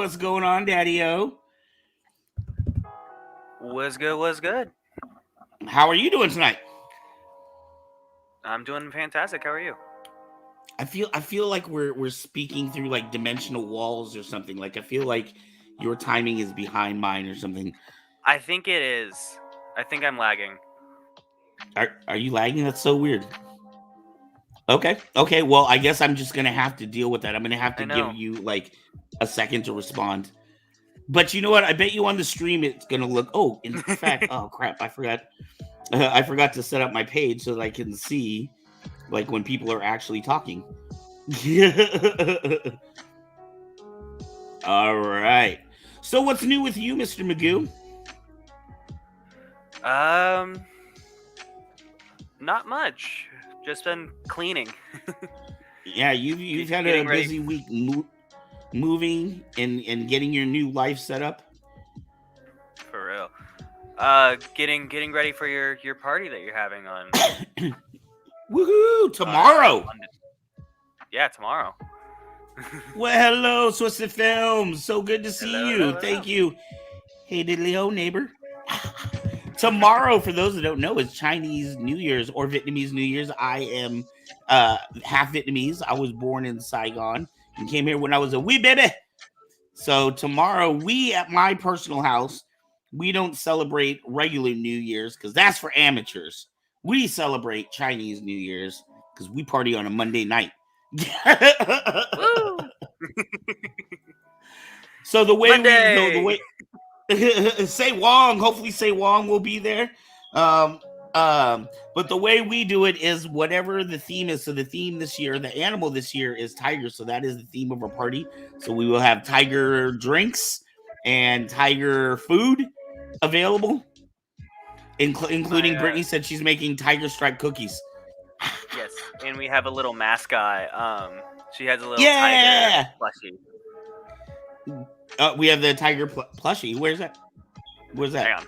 what's going on, Daddy-O? What's good? What's good? How are you doing tonight? I'm doing fantastic. How are you? I feel like we're speaking through like dimensional walls or something. Like I feel like your timing is behind mine or something. I think it is. I think I'm lagging. Are you lagging? That's so weird. Okay. Well, I guess I'm just gonna have to deal with that. I'm gonna have to I give know. you like a second to respond. But you know what? I bet you on the stream it's gonna look. Oh, in fact, oh crap! I forgot. I forgot to set up my page so that I can see like when people are actually talking. All right. So what's new with you, Mr. Magoo? Not much. Just been cleaning. Yeah, you've had a Getting ready. busy week moving and getting your new life set up. For real. Getting ready for your party that you're having on. Woohoo! Tomorrow. Yeah, tomorrow. Well, hello, Swisted Films. So good to see you. Hello. Thank you. Hey, diddly-o, neighbor. Tomorrow, for those that don't know, is Chinese New Year's or Vietnamese New Year's. I am half Vietnamese. I was born in Saigon and came here when I was a wee baby. So tomorrow, we at my personal house, we don't celebrate regular New Year's because that's for amateurs. We celebrate Chinese New Year's because we party on a Monday night. Woo! So the way Monday! the way Say Wong, hopefully Say Wong will be there. But the way we do it is whatever the theme is. So the theme this year, the animal this year is tiger. So that is the theme of our party. So we will have tiger drinks and tiger food available, including Brittany said she's making tiger stripe cookies. Yes, and we have a little mascot. She has a little tiger plushie. We have the tiger plushie. Where's that? Where's that? Hang on,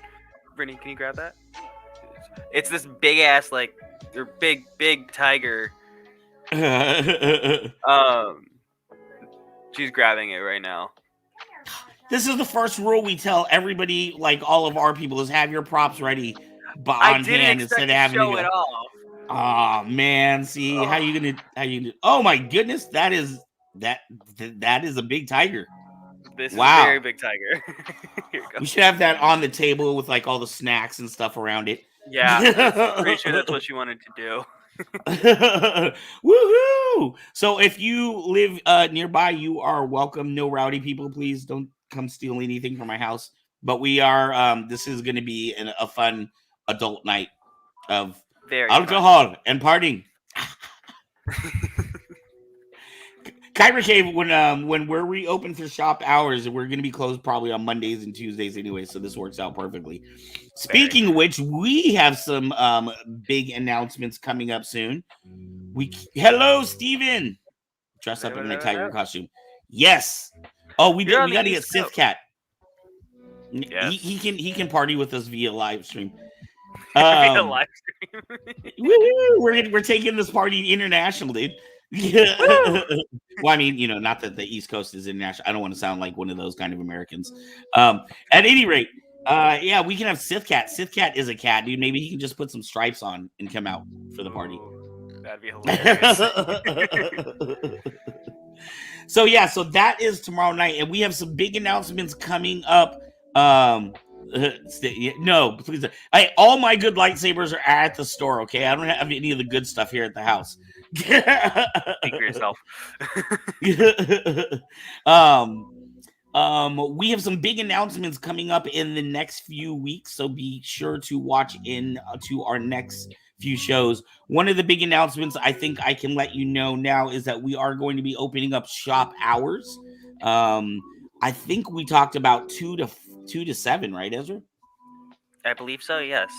Brittany, can you grab that? It's this big ass big tiger. She's grabbing it right now. This is the first rule we tell everybody, like all of our people, is have your props ready on hand instead of having to show it off. Oh man, see how you gonna oh my goodness, that is a big tiger. This is a very big tiger. Here we go. We should have that on the table with like all the snacks and stuff around it. Yeah, I'm pretty sure that's what she wanted to do. Woohoo! So if you live nearby, you are welcome. No rowdy people, please don't come steal anything from my house. But we are this is going to be a fun adult night of alcohol and partying. Kyber Cave, when we're reopened for shop hours, we're going to be closed probably on Mondays and Tuesdays anyway, so this works out perfectly. Speaking of which, we have some big announcements coming up soon. Hello, Steven! Dress up in my tiger costume. Yes! Oh, we got to get Sith Cat. Yes. He can party with us via live stream. Via live stream. We're taking this party international, dude. Well, I mean, not that the East Coast is international. I don't want to sound like one of those kind of Americans. At any rate, yeah, we can have Sith Cat. Sith Cat is a cat, dude. Maybe he can just put some stripes on and come out for the party. That'd be hilarious. So that is tomorrow night, and we have some big announcements coming up. No, please. All my good lightsabers are at the store. Okay, I don't have any of the good stuff here at the house. Speak for yourself. We have some big announcements coming up in the next few weeks, so be sure to watch in to our next few shows. One of the big announcements I think I can let you know now is that we are going to be opening up shop hours. I think we talked about 2 to 7, right, Ezra? I believe so, yes.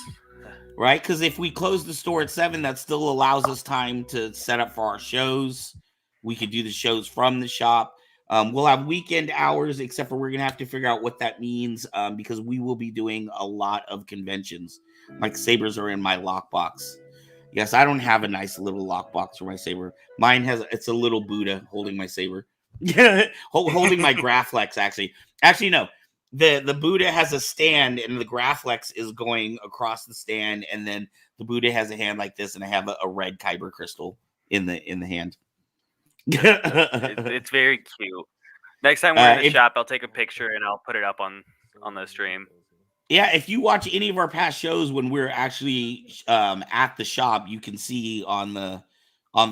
Right, because if we close the store at 7, that still allows us time to set up for our shows. We could do the shows from the shop. We'll have weekend hours, except for we're going to have to figure out what that means because we will be doing a lot of conventions. My sabers are in my lockbox. Yes, I don't have a nice little lockbox for my saber. Mine it's a little Buddha holding my saber. Yeah, holding my Graflex. Actually, no. The Buddha has a stand, and the Graflex is going across the stand, and then the Buddha has a hand like this, and I have a red Kyber crystal in the hand. It's very cute. Next time we're in the shop, I'll take a picture and I'll put it up on the stream. Yeah, if you watch any of our past shows when we're actually at the shop, you can see on the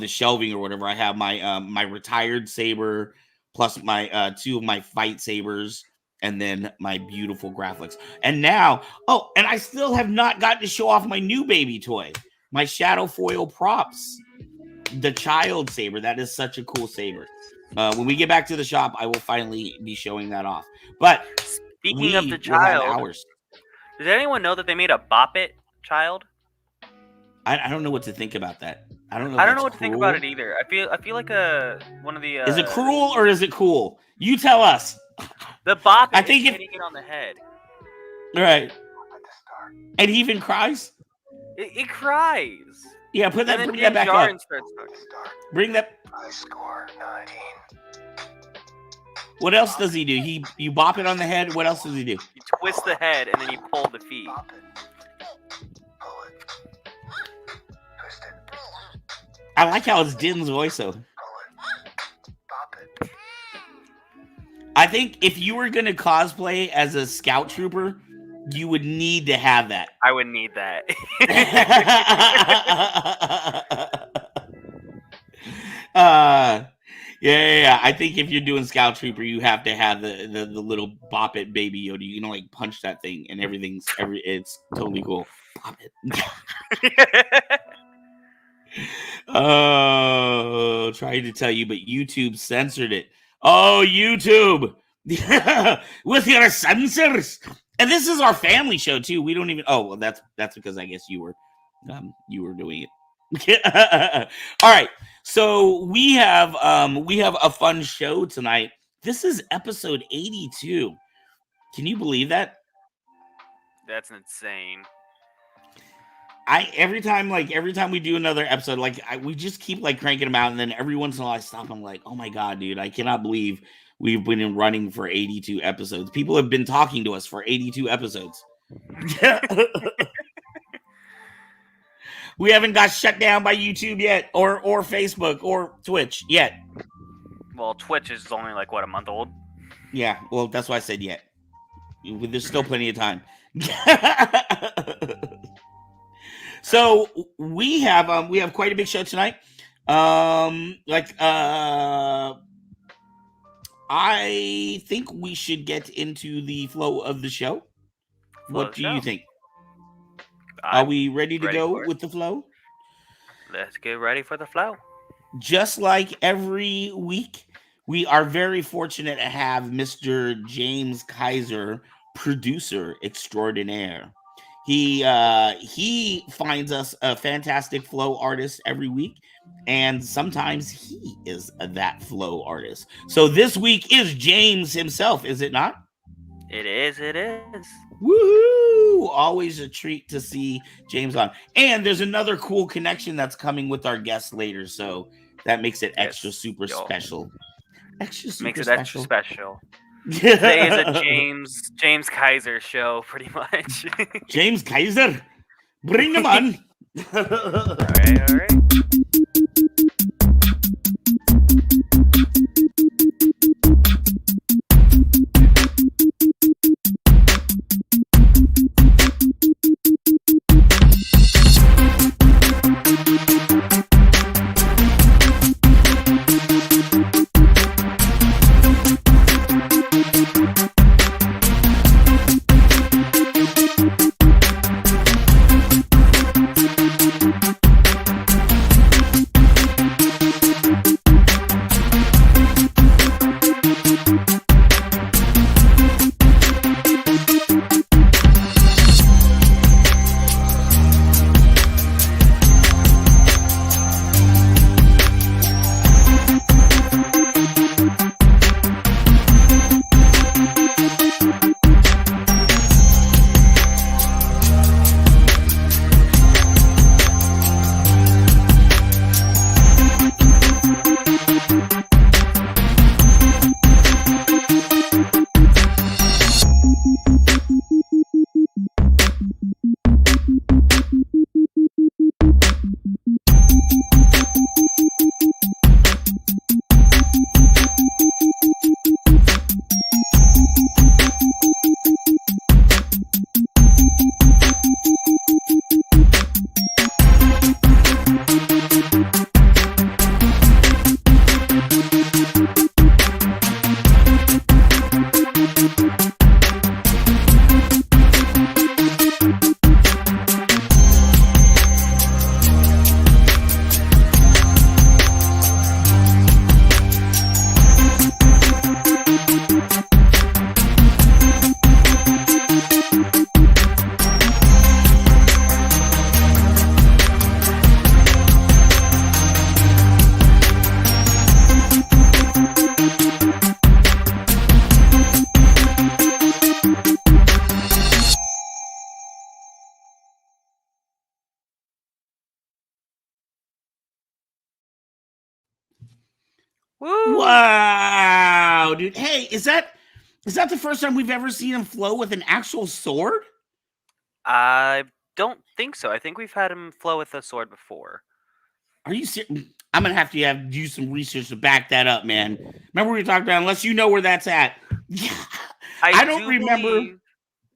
shelving or whatever, I have my my retired saber plus my 2 of my fight sabers, and then my beautiful Graflex. And now, and I still have not gotten to show off my new baby toy, my Shadow Foil Props, the child saber. That is such a cool saber. When we get back to the shop, I will finally be showing that off. But speaking of the child, does anyone know that they made a Bop It child? I don't know what to think about that. I don't know what to think about it either. I feel like one of the is it cruel or is it cool? You tell us. The Bop It, I think hitting it on the head. Right. And he even cries. It cries. Yeah, bring that back up. Bring that. I score 19. What else does he do? You bop it on the head. What else does he do? You twist the head and then you pull the feet. I like how it's Din's voice though. I think if you were gonna cosplay as a scout trooper, you would need to have that. I would need that. Yeah. I think if you're doing Scout Trooper, you have to have the little Bop It baby Yoda. You can like punch that thing and it's totally cool. Bop it. Oh, trying to tell you, but YouTube censored it. Oh, YouTube with your censors. And this is our family show too. We don't even. Oh, well, that's because I guess you were doing it. All right. So we have a fun show tonight. This is episode 82. Can you believe that? That's insane. Every time we do another episode, we just keep cranking them out, and then every once in a while I stop. I'm like, oh my god, dude, I cannot believe we've been running for 82 episodes. People have been talking to us for 82 episodes. We haven't got shut down by YouTube yet, or Facebook, or Twitch yet. Well, Twitch is only a month old. Yeah, well, that's why I said yet. There's still plenty of time. So we have quite a big show tonight. I think we should get into the flow of the show. What do you think? Are we ready to go with the flow? Let's get ready for the flow. Just like every week, we are very fortunate to have Mr. James Kiser, producer extraordinaire. He finds us a fantastic flow artist every week, and sometimes he is that flow artist. So this week is James himself, is it not? It is. Woohoo! Always a treat to see James on. And there's another cool connection that's coming with our guests later, so that makes it extra super special. Extra special. Today is a James Kiser show, pretty much. James Kiser, bring him on. All right. Woo! Wow, dude. Hey, is that the first time we've ever seen him flow with an actual sword? I don't think so. I think we've had him flow with a sword before. Are you serious? I'm gonna have to do some research to back that up, man. Remember we talked about unless you know where that's at. I don't do remember. believe,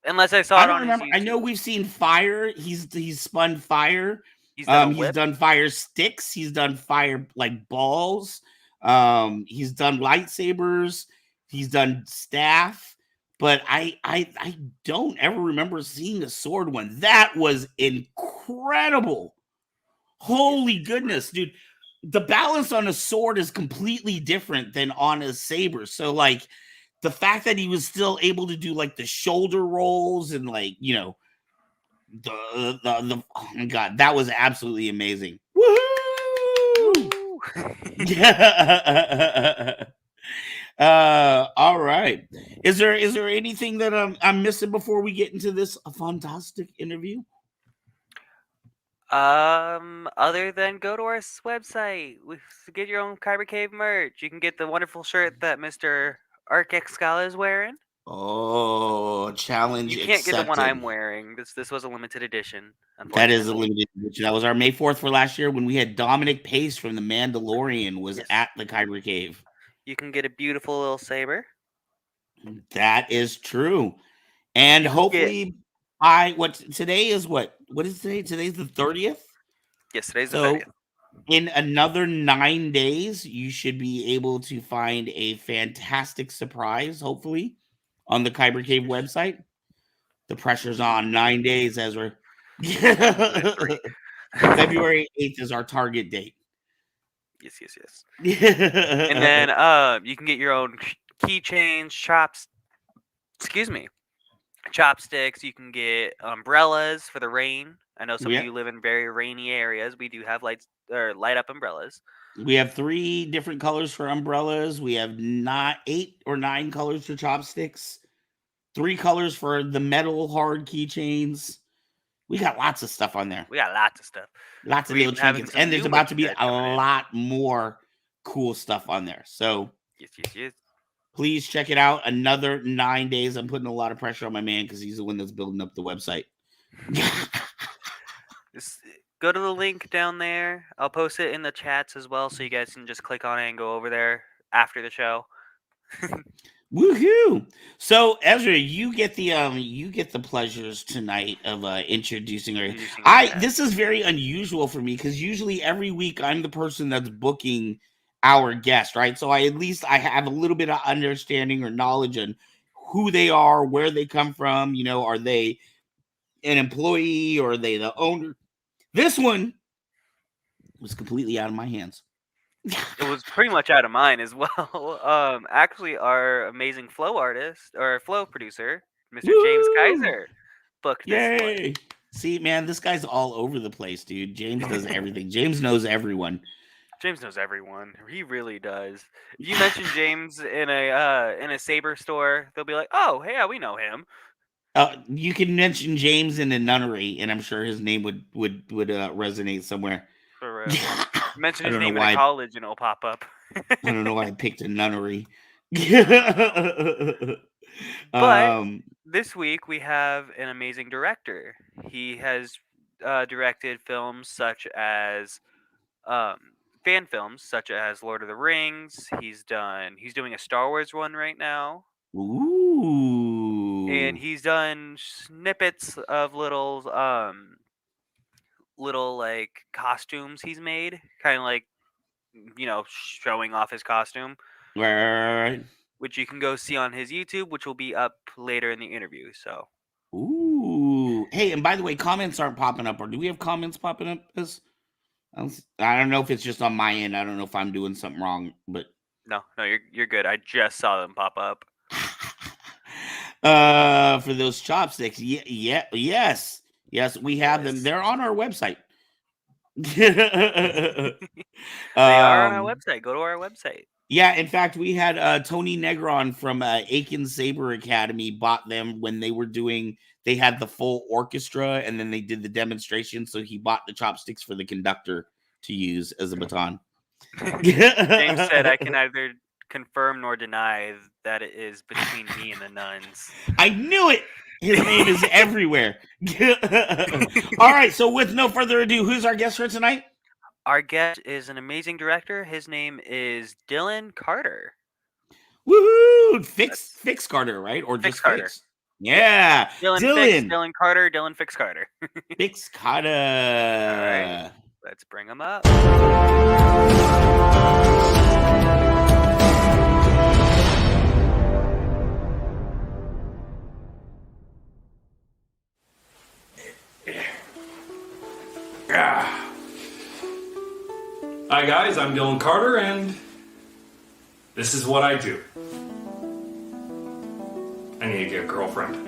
unless I saw I it don't on his remember. I know YouTube, we've seen fire. He's spun fire. he's done a He's whip. done fire sticks. He's done fire like balls. He's done lightsabers. He's done staff. But I don't ever remember seeing a sword one. That was incredible. Holy goodness, dude. The balance on a sword is completely different than on a saber. So like the fact that he was still able to do like the shoulder rolls and like, the oh my god, that was absolutely amazing. Woohoo! Woo! Yeah. All right. Is there anything that I'm missing before we get into this fantastic interview? Other than go to our website, get your own Kyber Cave merch. You can get the wonderful shirt that Mr. Arc Scala is wearing. Oh, challenge You can't get the one I'm accepted. wearing. This was a limited edition, That is a unfortunately. limited edition. That was our May 4th for last year when we had Dominic Pace from The Mandalorian was Yes. at the Kyber Cave. You can get a beautiful little saber. That is true. And You can get hopefully today is what is today? Today's the 30th. yes, today's the So 30th. in another 9 days, you should be able to find a fantastic surprise, hopefully, on the Kyber Cave website. The pressure's on. 9 days, Ezra. I'm looking at 3. February 8th is our target date. Yes. And then you can get your own keychains, chopsticks. You can get umbrellas for the rain. I know some of you live in very rainy areas. We do have light up umbrellas. We have 3 different colors for umbrellas. We have not 8 or 9 colors for chopsticks. 3 colors for the metal hard keychains. We got lots of stuff on there. We got lots of stuff. Lots of little trinkets. And there's about to be a lot more cool stuff on there. So yes. Please check it out. Another 9 days. I'm putting a lot of pressure on my man because he's the one that's building up the website. Just go to the link down there. I'll post it in the chats as well, so you guys can just click on it and go over there after the show. Woohoo! So Ezra, you get the pleasures tonight of introducing her. This is very unusual for me because usually every week I'm the person that's booking our guest, right? So I have a little bit of understanding or knowledge on who they are, where they come from. Are they an employee or are they the owner? This one was completely out of my hands. It was pretty much out of mine as well. Actually, our amazing flow artist or flow producer, Mr. James Kiser, booked this one. See, man, this guy's all over the place, dude. James does everything. James knows everyone. James knows everyone. He really does. If you mention James in a Saber store, they'll be like, "Oh, yeah, we know him." You can mention James in a nunnery, and I'm sure his name would resonate somewhere. For real. Mention his name in a college, and it'll pop up. I don't know why I picked a nunnery. But this week we have an amazing director. He has directed films such as fan films such as Lord of the Rings. He's doing a Star Wars one right now. Ooh. And he's done snippets of little like costumes he's made, kind of like showing off his costume. Right. Which you can go see on his YouTube, which will be up later in the interview. So. Ooh. Hey, and by the way, comments aren't popping up, or do we have comments popping up? I don't know if it's just on my end. I don't know if I'm doing something wrong, but no, you're good. I just saw them pop up. For those chopsticks, yes, we have them. They're on our website. They are on our website. Go to our website. Yeah, in fact, we had Tony Negron from Aiken Saber Academy bought them when they had the full orchestra, and then they did the demonstration. So he bought the chopsticks for the conductor to use as a baton. James said, "I can neither confirm nor deny that it is between me and the nuns." I knew it. His name is everywhere. All right. So, with no further ado, who's our guest for tonight? Our guest is an amazing director. His name is Dylan Carter. Woohoo! Fix Carter, right? Or Fix just Carter. Fix? Yeah. Dylan Carter, Dylan Fix Carter. Fix Carter. All right. Let's bring him up. Hi guys, I'm Dylan Carter and this is what I do. I need to get a girlfriend.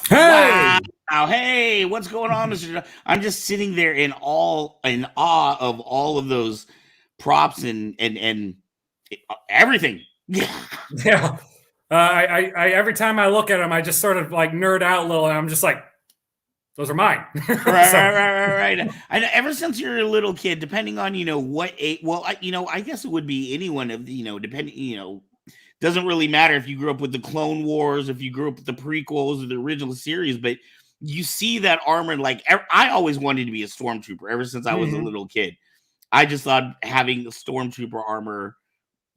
Hey! Wow. Hey, what's going on, Mr. I'm just sitting there in awe of all of those props and everything. Yeah. I every time I look at them, I just sort of like nerd out a little, and I'm just like, those are mine. right. And ever since you're a little kid, depending on what age, well, I guess it would be anyone of depending, doesn't really matter if you grew up with the Clone Wars, if you grew up with the prequels or the original series, but you see that armor. Like I always wanted to be a stormtrooper ever since I was a little kid. I just thought having the stormtrooper armor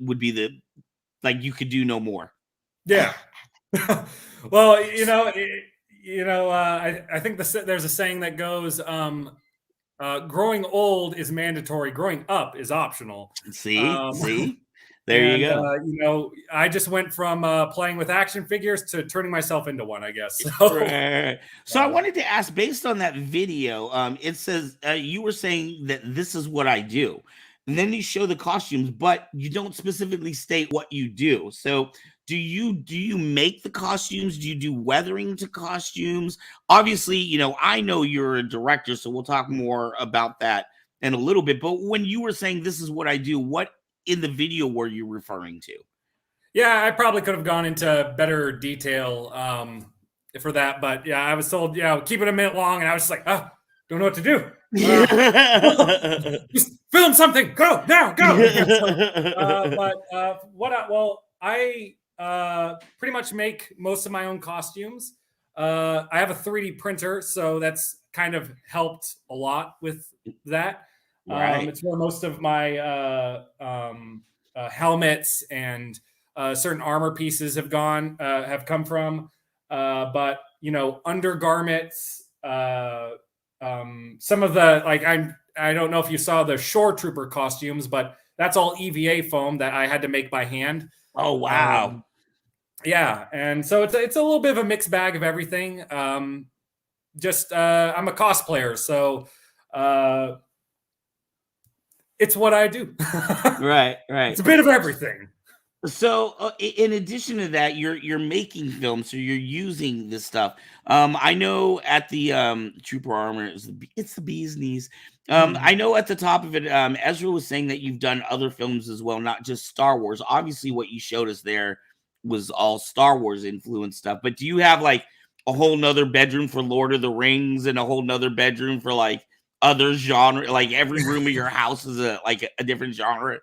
would be you could do no more. Yeah. Well, I think there's a saying that goes, growing old is mandatory, growing up is optional. See? There you go. I just went from playing with action figures to turning myself into one, I guess. So I wanted to ask, based on that video, it says you were saying that this is what I do. And then you show the costumes, but you don't specifically state what you do. So do you make the costumes? Do you do weathering to costumes? Obviously, I know you're a director, so we'll talk more about that in a little bit. But when you were saying this is what I do, what in the video were you referring to? Yeah, I probably could have gone into better detail for that, but yeah, I was told, keep it a minute long, and I was just like, don't know what to do. Just film something. Go now, go. I pretty much make most of my own costumes. I have a 3D printer, so that's kind of helped a lot with that. Right. It's where most of my helmets and certain armor pieces have come from. But undergarments, some of the I don't know if you saw the Shore Trooper costumes, but that's all EVA foam that I had to make by hand. Oh wow! Yeah, and so it's a little bit of a mixed bag of everything. I'm a cosplayer, so it's what I do. Right. It's a bit of everything. So, in addition to that, you're making films, so you're using this stuff. I know at the Trooper Armor, it's the bee's knees. I know at the top of it, Ezra was saying that you've done other films as well, not just Star Wars. Obviously, what you showed us there was all Star Wars influenced stuff. But do you have like a whole nother bedroom for Lord of the Rings and a whole nother bedroom for like other genre? Like every room of your house is a different genre.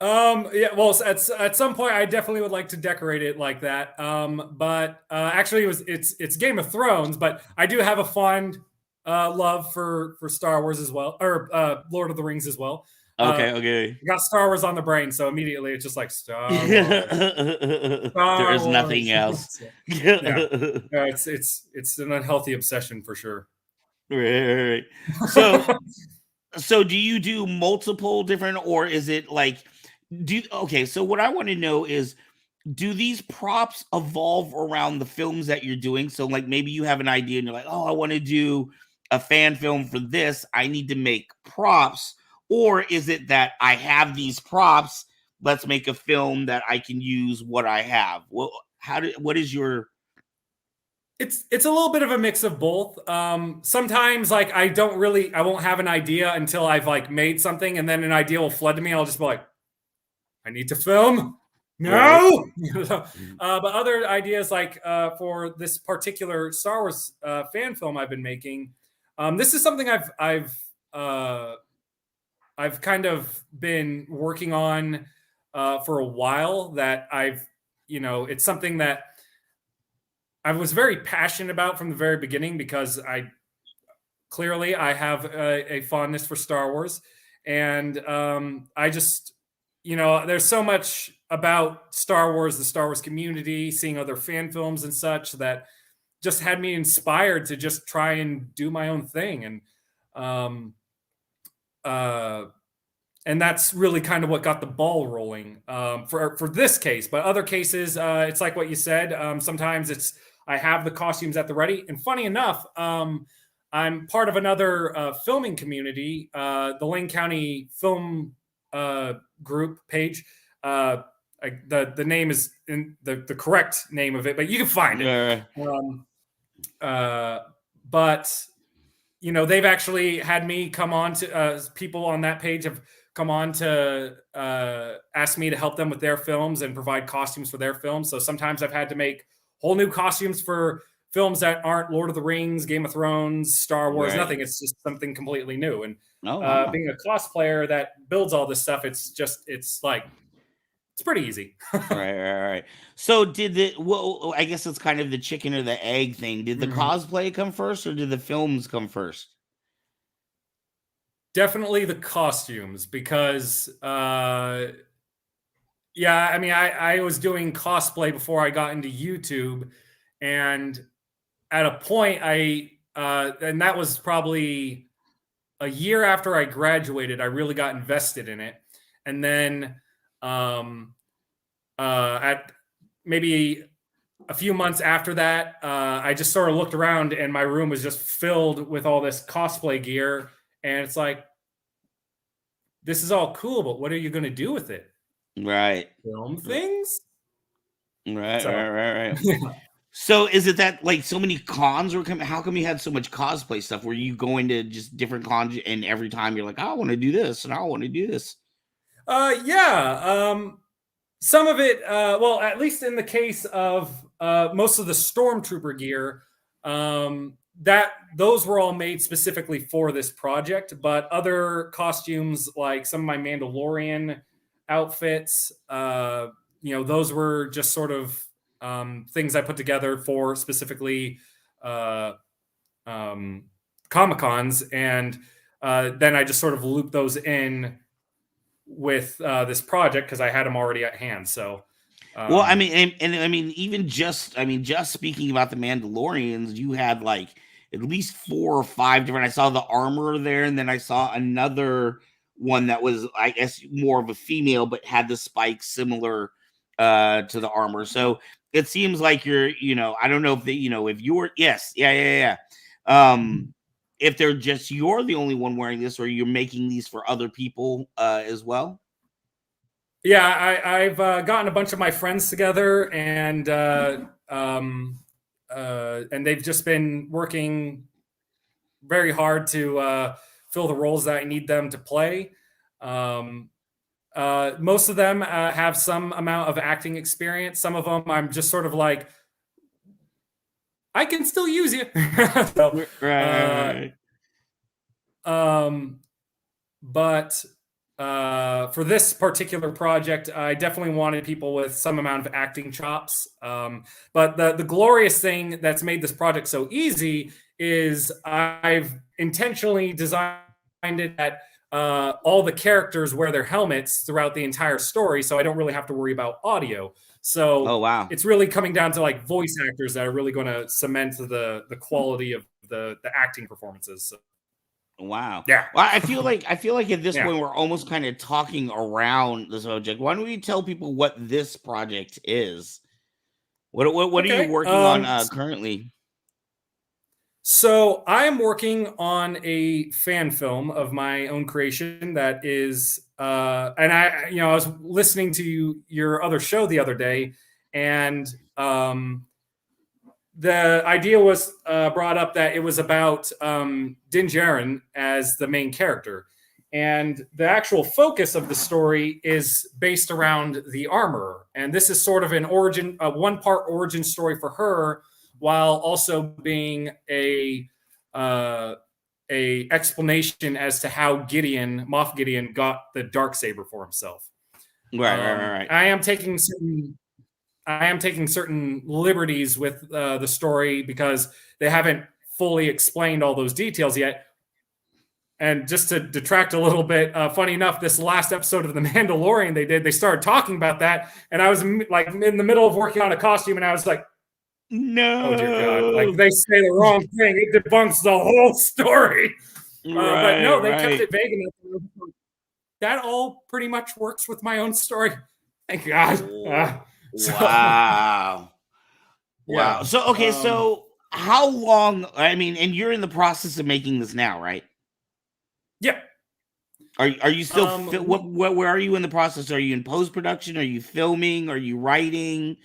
Yeah, well, at some point I definitely would like to decorate it like that. But actually it's Game of Thrones, but I do have a fond love for Star Wars as well, or Lord of the Rings as well. Okay. I got Star Wars on the brain, so immediately it's just like Star Wars. There is nothing else. Yeah. It's an unhealthy obsession for sure. Right. So do you do multiple different, or is it like so what I want to know is, do these props evolve around the films that you're doing? So like maybe you have an idea and you're like, oh, I want to do a fan film for this. I need to make props. Or is it that I have these props? Let's make a film that I can use what I have. Well, what is your It's a little bit of a mix of both. Sometimes like I won't have an idea until I've like made something, and then an idea will flood to me. I'll just be like, I need to film. No. Right. But other ideas like for this particular Star Wars fan film I've been making, this is something I've kind of been working on for a while. That it's something that I was very passionate about from the very beginning, because I have a fondness for Star Wars, and I just, there's so much about Star Wars, the Star Wars community, seeing other fan films and such, that just had me inspired to just try and do my own thing, and that's really kind of what got the ball rolling for this case. But other cases, it's like what you said. Sometimes I have the costumes at the ready. And funny enough, I'm part of another filming community, the Lane County Film Group page. The name is in the correct name of it, but you can find it. But they've actually had me come on to people on that page have come on to ask me to help them with their films and provide costumes for their films. So sometimes I've had to make whole new costumes for films that aren't Lord of the Rings, Game of Thrones, Star Wars, nothing. It's just something completely new. And being a cosplayer that builds all this stuff, it's pretty easy. Right. So I guess it's kind of the chicken or the egg thing. Did the cosplay come first, or did the films come first? Definitely the costumes, because I was doing cosplay before I got into YouTube, and at a point and that was probably a year after I graduated, I really got invested in it. And then at maybe a few months after that, I just sort of looked around, and my room was just filled with all this cosplay gear. And it's like, this is all cool, but what are you going to do with it? Right. Film things? Right. So is it that like so many cons were coming? How come you had so much cosplay stuff? Were you going to just different cons, and every time you're like, I want to do this and I want to do this? Some of it, well, at least in the case of most of the Stormtrooper gear, those were all made specifically for this project. But other costumes, like some of my Mandalorian outfits, those were just sort of things I put together for specifically Comic-Cons, and then I just sort of looped those in with this project because I had them already at hand. So, well, I mean, and I mean, just speaking about the Mandalorians, you had like at least 4 or 5 different. I saw the armor there, and then I saw another one that was, I guess, more of a female, but had the spikes similar to the armor. So it seems like you're, I don't know if if you're, yes, yeah. If they're just you're the only one wearing this, or you're making these for other people as well. Yeah, I've gotten a bunch of my friends together, and they've just been working very hard to fill the roles that I need them to play. Most of them have some amount of acting experience. Some of them I'm just sort of like, I can still use you. So, right. But for this particular project, I definitely wanted people with some amount of acting chops. But the glorious thing that's made this project so easy is I've intentionally designed it that all the characters wear their helmets throughout the entire story, so I don't really have to worry about audio. So oh, wow. It's really coming down to like voice actors that are really going to cement the quality of the acting performances. So. Wow. Yeah. Well, I feel like at this Yeah. point we're almost kind of talking around the subject. Why don't we tell people what this project is? What are you Okay. working on currently? So I am working on a fan film of my own creation that is, and I was listening to your other show the other day, and the idea was brought up that it was about Din Djarin as the main character. And the actual focus of the story is based around the armorer. And this is sort of an origin, a one-part origin story for her, while also being a explanation as to how Moff Gideon, got the dark saber for himself. Right. I am taking certain liberties with the story because they haven't fully explained all those details yet. And just to detract a little bit, funny enough, this last episode of The Mandalorian they started talking about that, and I was like in the middle of working on a costume, and I was like, no, oh dear God, like they say the wrong thing, it debunks the whole story. But no, they kept it vague enough. That all pretty much works with my own story. Thank God. Wow. Yeah. So okay, so how long? I mean, and you're in the process of making this now, right? Yeah. Are you still where are you in the process? Are you in post production? Are you filming? Are you writing?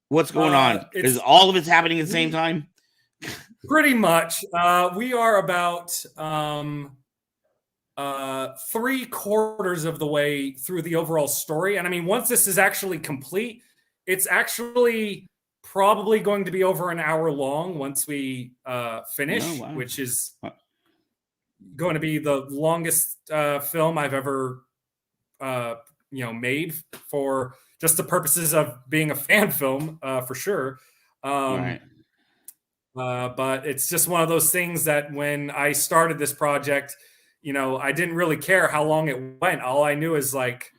What's going on? Is all of it's happening at the same time? Pretty much. We are about 3/4 of the way through the overall story. And I mean, once this is actually complete, it's actually probably going to be over an hour long once we finish, which is going to be the longest film I've ever made for just the purposes of being a fan film, for sure. But it's just one of those things that when I started this project, I didn't really care how long it went. All I knew is like,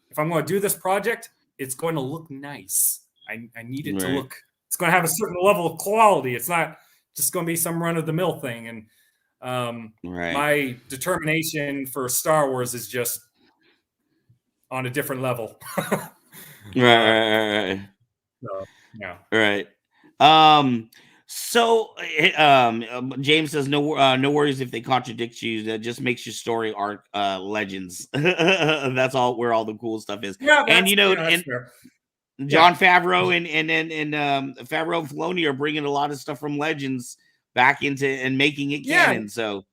if I'm going to do this project, it's going to look nice. I need it to look, it's going to have a certain level of quality. It's not just going to be some run of the mill thing. And my determination for Star Wars is just on a different level. Right. So, yeah. Right. So James says no worries if they contradict you. That just makes your story arc legends. That's all where all the cool stuff is. Yeah, and fair. Jon Favreau and Favreau and Filoni are bringing a lot of stuff from Legends back into and making it canon. So,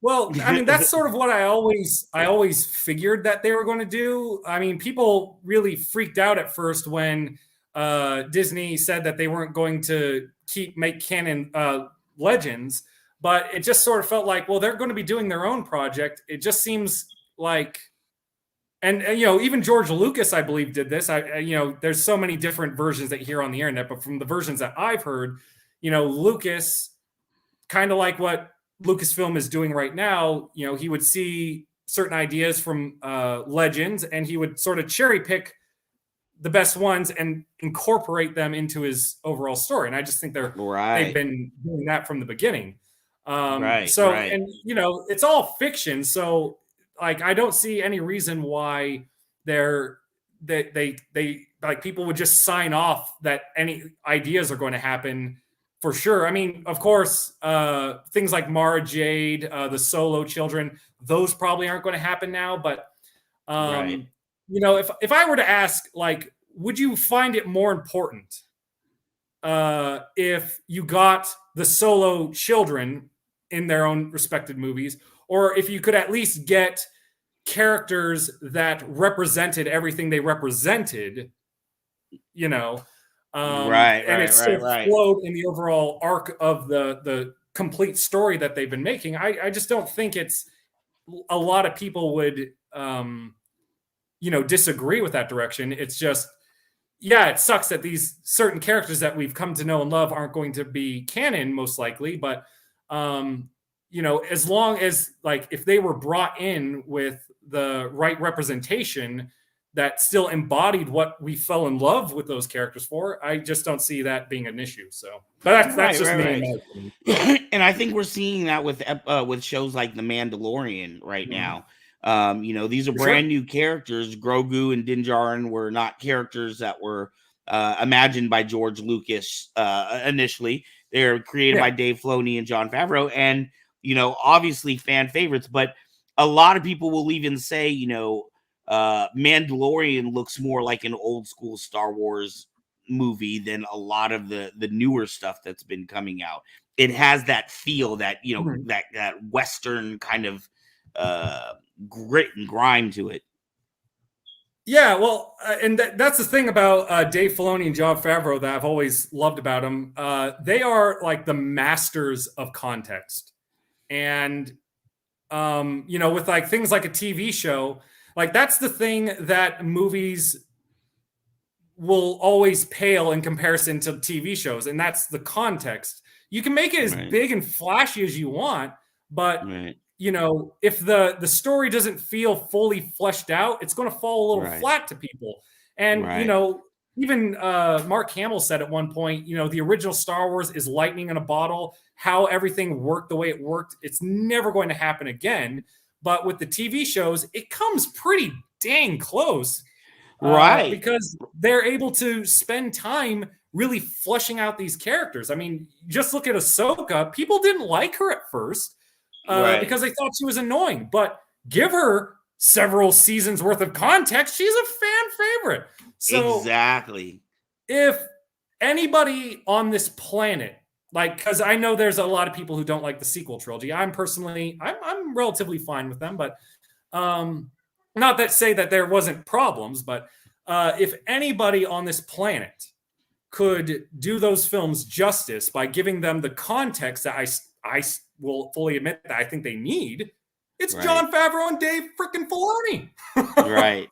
well, I mean, that's sort of what I always figured that they were going to do. I mean, people really freaked out at first when Disney said that they weren't going to make canon Legends, but it just sort of felt like, well, they're going to be doing their own project. It just seems like. And even George Lucas, I believe, did this. There's so many different versions that you hear on the internet, but from the versions that I've heard, Lucas, kind of like what Lucasfilm is doing right now, he would see certain ideas from Legends, and he would sort of cherry pick the best ones and incorporate them into his overall story. And I just think they've been doing that from the beginning. And it's all fiction, so. Like, I don't see any reason why they like people would just sign off that any ideas are going to happen for sure. I mean, of course, things like Mara Jade, the Solo children, those probably aren't going to happen now. But if I were to ask, like, would you find it more important if you got the Solo children in their own respected movies, or if you could at least get characters that represented everything they represented, and it still flowed in the overall arc of the complete story that they've been making. I just don't think it's a lot of people would, disagree with that direction. It's just, it sucks that these certain characters that we've come to know and love aren't going to be canon, most likely, but as long as, like, if they were brought in with the right representation, that still embodied what we fell in love with those characters for, I just don't see that being an issue. So, but that's just me. And I think we're seeing that with shows like The Mandalorian right now. These are brand new characters. Grogu and Din Djarin were not characters that were imagined by George Lucas initially. They're created by Dave Filoni and Jon Favreau, and obviously fan favorites. But a lot of people will even say, Mandalorian looks more like an old school Star Wars movie than a lot of the newer stuff that's been coming out. It has that feel, that that Western kind of grit and grime to it. Yeah, well, and that's the thing about Dave Filoni and Jon Favreau that I've always loved about them. They are like the masters of context, and with like things like a TV show, like that's the thing that movies will always pale in comparison to TV shows, and that's the context. You can make it as big and flashy as you want, but if the story doesn't feel fully fleshed out, it's going to fall a little flat to people. And even Mark Hamill said at one point, the original Star Wars is lightning in a bottle. How everything worked the way it worked, it's never going to happen again. But with the TV shows, it comes pretty dang close. Because they're able to spend time really fleshing out these characters. I mean, just look at Ahsoka. People didn't like her at first because they thought she was annoying. But give her several seasons worth of context, she's a fan favorite. So exactly. If anybody on this planet, because I know there's a lot of people who don't like the sequel trilogy. I'm relatively fine with them, but not that say that there wasn't problems, but if anybody on this planet could do those films justice by giving them the context that I will fully admit that I think they need, it's Jon Favreau and Dave freaking Filoni. Right.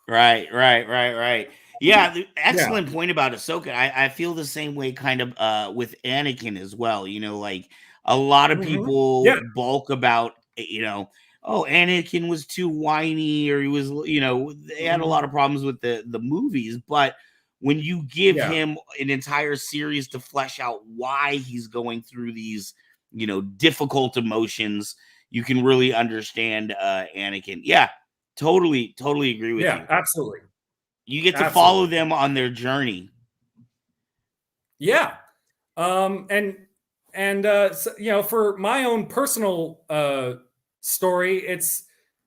Yeah, the excellent point about Ahsoka. I feel the same way kind of with Anakin as well. Like a lot of people bulk about, Anakin was too whiny, or he was, they had a lot of problems with the movies. But when you give him an entire series to flesh out why he's going through these, difficult emotions, you can really understand Anakin. Yeah, totally agree with you. Yeah, absolutely. You get to follow them on their journey. Yeah. And for my own personal story, it's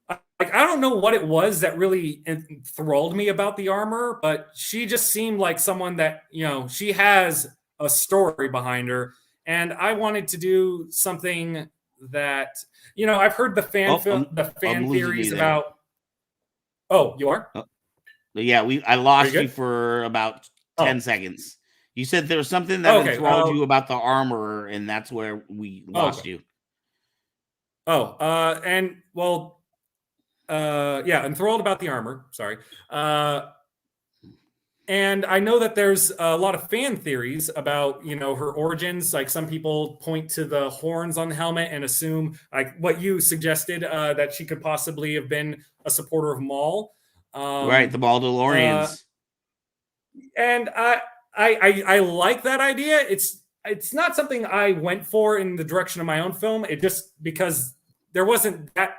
like, I don't know what it was that really enthralled me about the armor, but she just seemed like someone that, she has a story behind her. And I wanted to do something that, I've heard the fan theories about. Oh, you are? Yeah, I lost you for about 10 seconds. You said there was something that enthralled you about the armor, and that's where we lost you. Enthralled about the armor. Sorry. And I know that there's a lot of fan theories about, her origins. Like some people point to the horns on the helmet and assume, like what you suggested, that she could possibly have been a supporter of Maul. The Mandalorians. And I like that idea. It's not something I went for in the direction of my own film. It just because there wasn't that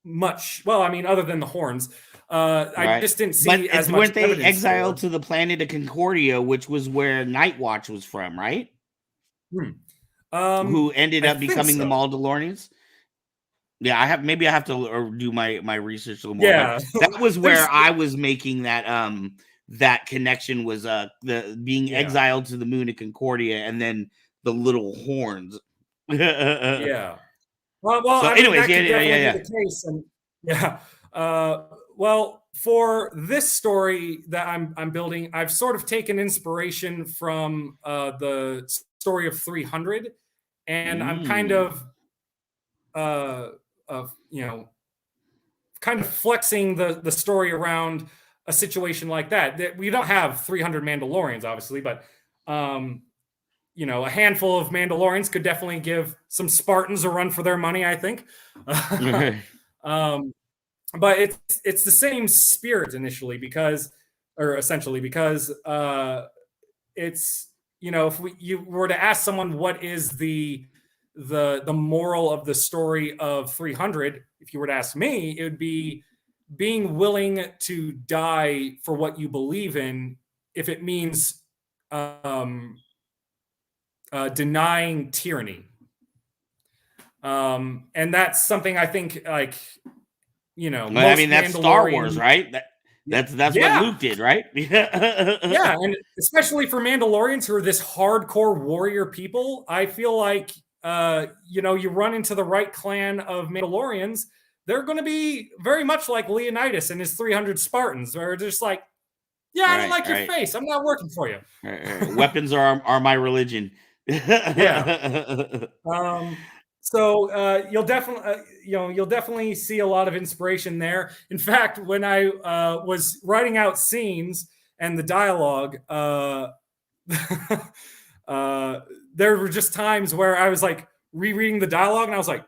much. Well, I mean, other than the horns, I just didn't see as much. Weren't they exiled to the planet of Concordia, which was where Night Watch was from, right? Who ended up becoming the Mandalorians? Yeah, I have to do my research a little more. Yeah, that was where I was making that that connection was the being exiled to the moon of Concordia, and then the little horns. Yeah. Well. So, anyways, yeah. The case, and well, for this story that I'm building, I've sort of taken inspiration from the story of 300, and I'm kind of kind of flexing the story around a situation like that. We don't have 300 Mandalorians, obviously, but a handful of Mandalorians could definitely give some Spartans a run for their money, I think. but it's the same spirit initially essentially because it's, you know, if you were to ask someone what is the moral of the story of 300, if you were to ask me, it would be being willing to die for what you believe in, if it means denying tyranny. And that's something I think, like, you know, I mean, that's Star Wars, right? That's what Luke did, right? Yeah, and especially for Mandalorians, who are this hardcore warrior people, I feel like you know, you run into the right clan of Mandalorians, they're going to be very much like Leonidas and his 300 Spartans, where they're just like, yeah, I don't like your face, I'm not working for you. Weapons are my religion. Yeah. So you'll definitely see a lot of inspiration there. In fact, when I was writing out scenes and the dialogue, there were just times where I was like rereading the dialogue and I was like,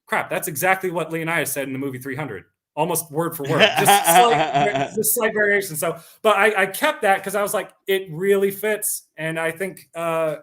crap, that's exactly what Leonidas said in the movie 300, almost word for word, just slight variation. So, but I kept that because I was like, it really fits. And I think,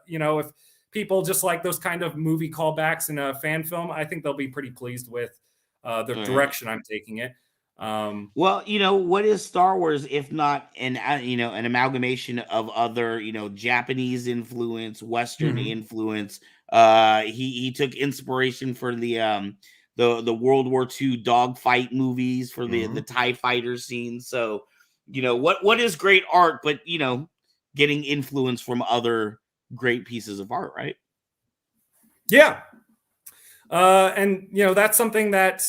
you know, if people just like those kind of movie callbacks in a fan film, I think they'll be pretty pleased with the direction I'm taking it. Well, you know, what is Star Wars if not an an amalgamation of other, you know, Japanese influence, Western influence? He took inspiration for the World War II dogfight movies, for the TIE fighter scenes. So, you know, what is great art, but, you know, getting influence from other great pieces of art, right? Yeah. And, you know, that's something that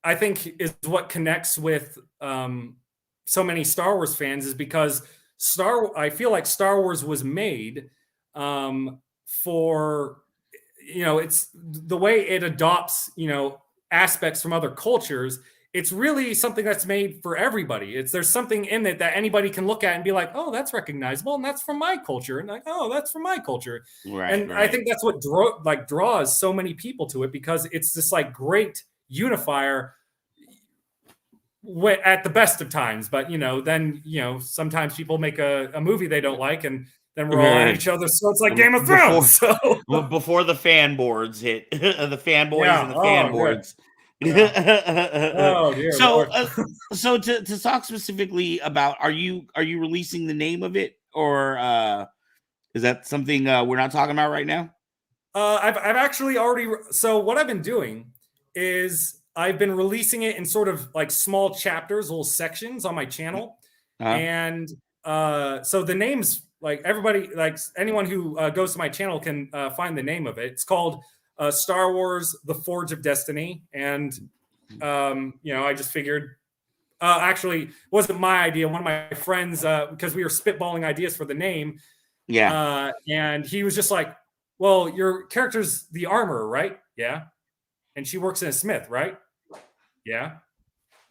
I think is what connects with so many Star Wars fans, is because I feel like Star Wars was made for, you know, it's the way it adopts, you know, aspects from other cultures. It's really something that's made for everybody. There's something in it that anybody can look at and be like, oh, that's recognizable, and that's from my culture, and like, oh, that's from my culture. Right. I think that's what draws so many people to it, because it's this like great unifier at the best of times. But, you know, then, you know, sometimes people make a movie they don't like, and then we're all on each other. So it's like Game of Thrones. Before the fan boards hit, the fanboys and the fan boards. Oh dear. So to talk specifically about, are you releasing the name of it, or is that something we're not talking about right now? I've actually already. So what I've been doing is I've been releasing it in sort of like small chapters, little sections on my channel, and so the name's, like, everybody, like anyone who goes to my channel can find the name of it. It's called Star Wars: The Forge of Destiny, and you know, I just figured. Actually, it wasn't my idea. One of my friends, because we were spitballing ideas for the name, and he was just like, well, your character's the armorer, right? Yeah. And she works in a smith, right? Yeah.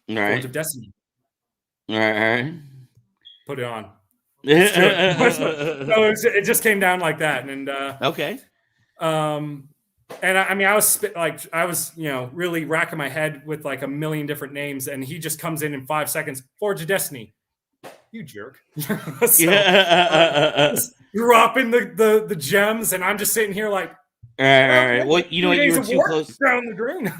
All right. Forge of Destiny. All right. Put it on. So it just came down like that. And okay. And I mean, I was, you know, really racking my head with like a million different names, and he just comes in 5 seconds. Forge of Destiny. You jerk. Dropping the gems, and I'm just sitting here like, all right. Well, you know what, you were too close down the drain.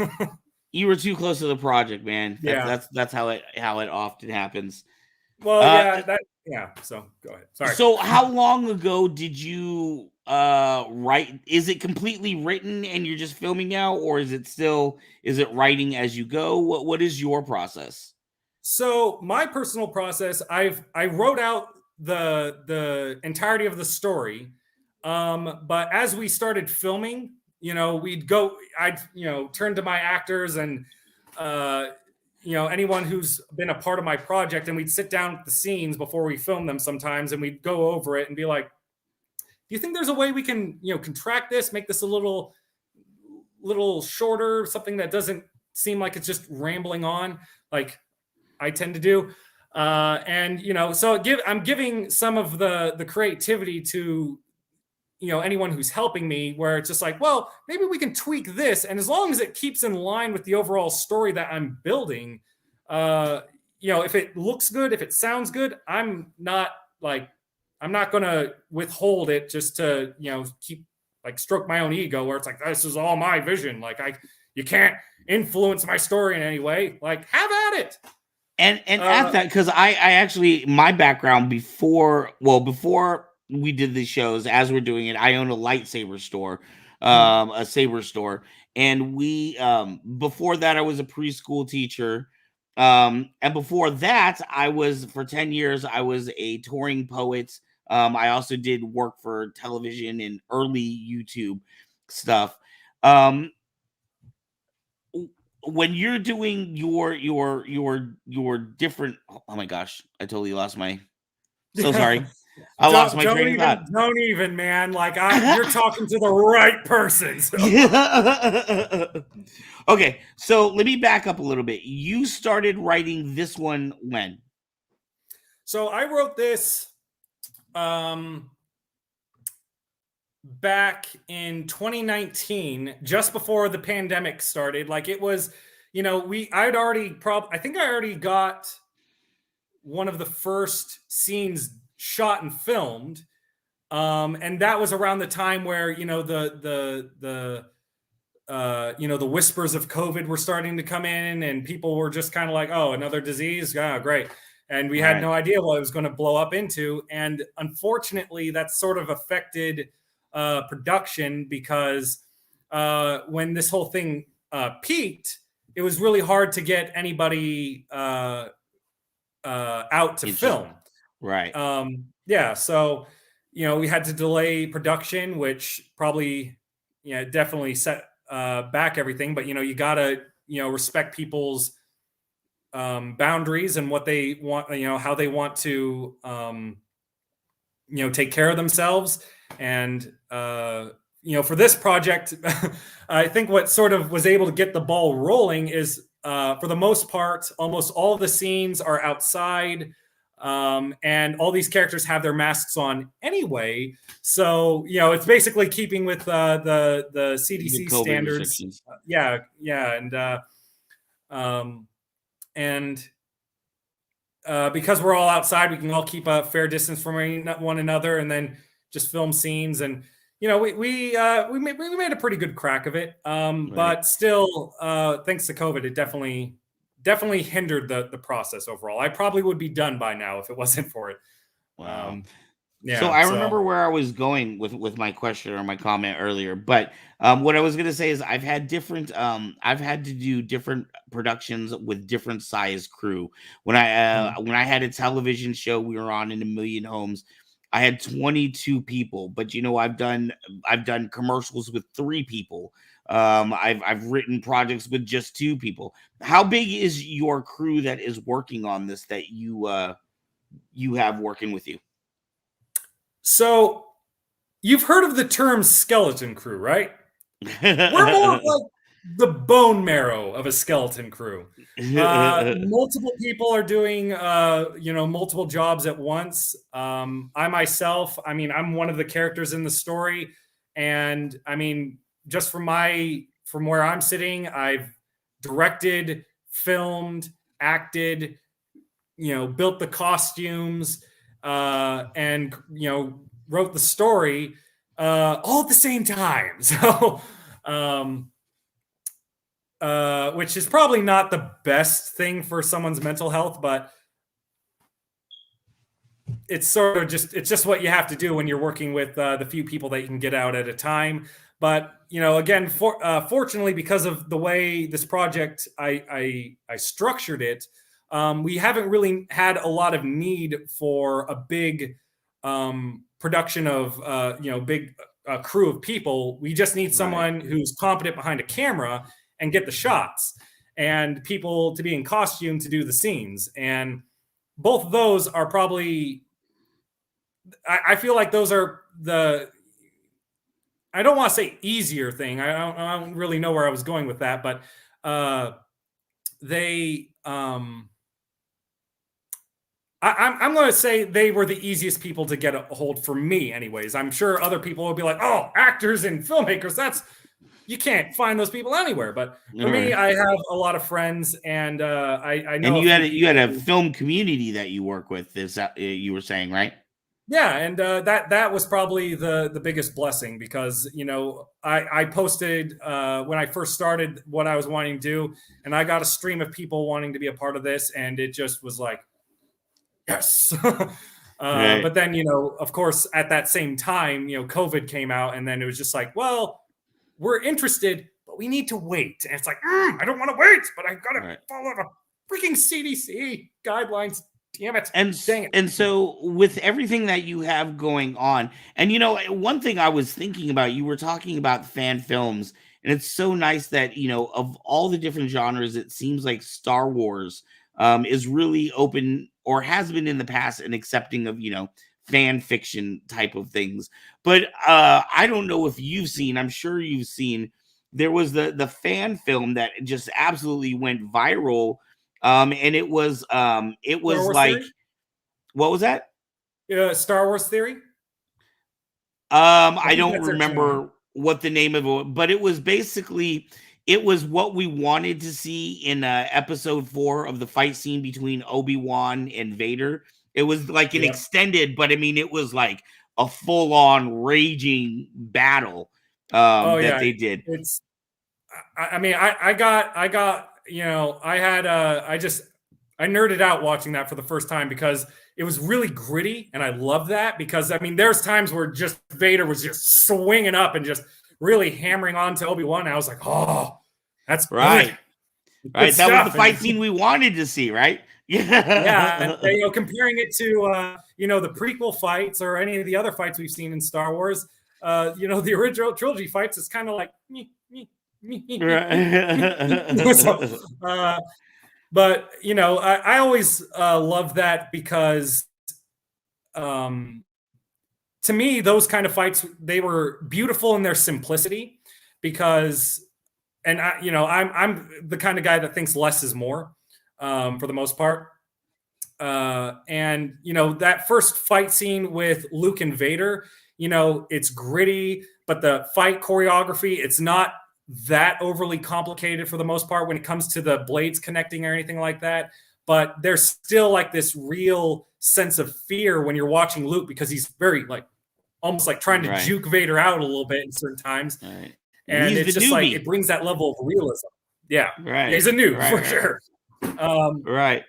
You were too close to the project, man. That's how it often happens. Well, so go ahead. Sorry. So how long ago did you write? Is it completely written and you're just filming now, or is it writing as you go? What is your process? So my personal process, I wrote out the entirety of the story, but as we started filming, you know, I'd, you know, turn to my actors and you know, anyone who's been a part of my project, and we'd sit down with the scenes before we film them sometimes, and we'd go over it and be like, do you think there's a way we can, you know, contract this, make this a little shorter, something that doesn't seem like it's just rambling on, like I tend to do. And, you know, so I'm giving some of the creativity to, anyone who's helping me, where it's just like, well, maybe we can tweak this, and as long as it keeps in line with the overall story that I'm building, if it looks good, if it sounds good, I'm not gonna withhold it just to keep stroke my own ego, where it's like, this is all my vision, you can't influence my story in any way. Have at it. And at that, because I actually, my background before we did these shows, as we're doing it, I own a lightsaber store, a saber store, and we before that I was a preschool teacher, and before that I was, for 10 years I was a touring poet. I also did work for television and early YouTube stuff. When you're doing your different, oh my gosh, I totally lost my, so sorry. I lost my train of thought. Don't even, man. You're talking to the right person. So. Okay, so let me back up a little bit. You started writing this one when? So I wrote this back in 2019, just before the pandemic started. It was, I think I already got one of the first scenes shot and filmed, and that was around the time where the whispers of COVID were starting to come in, and people were just kind of like, oh, another disease, yeah, great. And we had no idea what it was going to blow up into. And unfortunately, that sort of affected production, because when this whole thing peaked, it was really hard to get anybody out to film. Right. So, we had to delay production, which probably, definitely set back everything. But, you got to, respect people's boundaries and what they want, how they want to, take care of themselves. And, for this project, I think what sort of was able to get the ball rolling is, for the most part, almost all of the scenes are outside. And all these characters have their masks on anyway. So, it's basically keeping with the CDC standards. And because we're all outside, we can all keep a fair distance from one another, and then just film scenes. And we made a pretty good crack of it. But still, thanks to COVID, it definitely hindered the process overall. I probably would be done by now if it wasn't for it. Wow. So I remember where I was going with my question or my comment earlier, but what I was going to say is I've had to do different productions with different size crew. When I had a television show we were on in 1,000,000 Homes, I had 22 people, but I've done commercials with 3 people. I've written projects with just 2 people. How big is your crew that is working on this that you have working with you? So you've heard of the term skeleton crew, right? We're more like the bone marrow of a skeleton crew. Multiple people are doing, multiple jobs at once. I myself, I'm one of the characters in the story. And just from where I'm sitting, I've directed, filmed, acted, built the costumes, and wrote the story all at the same time. So, which is probably not the best thing for someone's mental health, but it's sort of just what you have to do when you're working with the few people that you can get out at a time. But again, fortunately, because of the way this project I structured it, we haven't really had a lot of need for a big production of big crew of people. We just need someone who's competent behind a camera and get the shots, and people to be in costume to do the scenes. And both of those are probably, I feel like those are I don't want to say easier thing. I don't really know where I was going with that, but they I'm going to say they were the easiest people to get a hold for me, anyways. I'm sure other people will be like, "Oh, actors and filmmakers, you can't find those people anywhere." But for me, I have a lot of friends, and I know. And you had a film community that you work with. Is that you were saying, right? Yeah, and that was probably the biggest blessing, because I posted when I first started what I was wanting to do, and I got a stream of people wanting to be a part of this, and it just was like, yes. Right. But then, of course, at that same time, COVID came out, and then it was just like, well, we're interested, but we need to wait. And it's like, I don't want to wait, but I gotta follow the freaking CDC guidelines. Damn it. Dang it. And so with everything that you have going on, and one thing I was thinking about, you were talking about fan films, and it's so nice that, of all the different genres, it seems like Star Wars is really open, or has been in the past, and accepting of, fan fiction type of things. But I don't know if you've seen, I'm sure you've seen, there was the fan film that just absolutely went viral. And it was like, Theory? What was that? Star Wars Theory? I don't remember what the name of it, but it was basically, it was what we wanted to see in episode 4 of the fight scene between Obi-Wan and Vader. It was like an extended, but I mean, it was like a full-on raging battle that they did. It's, I mean, I got, I nerded out watching that for the first time, because it was really gritty, and I love that, because I mean, there's times where just Vader was just swinging up and just really hammering on to Obi-Wan, and I was like, oh, that's right. Good right. stuff. That was the fight scene we wanted to see, right? Yeah, and, comparing it to the prequel fights or any of the other fights we've seen in Star Wars, the original trilogy fights, is kind of like me. So, but I always love that, because to me, those kind of fights, they were beautiful in their simplicity, because, and I'm the kind of guy that thinks less is more, for the most part. And that first fight scene with Luke and Vader, it's gritty, but the fight choreography, it's not that overly complicated for the most part when it comes to the blades connecting or anything like that. But there's still like this real sense of fear when you're watching Luke, because he's very like almost like trying to juke Vader out a little bit in certain times. Right. And it's just like, it brings that level of realism. Yeah. Right. Yeah, he's a noob for sure. Right.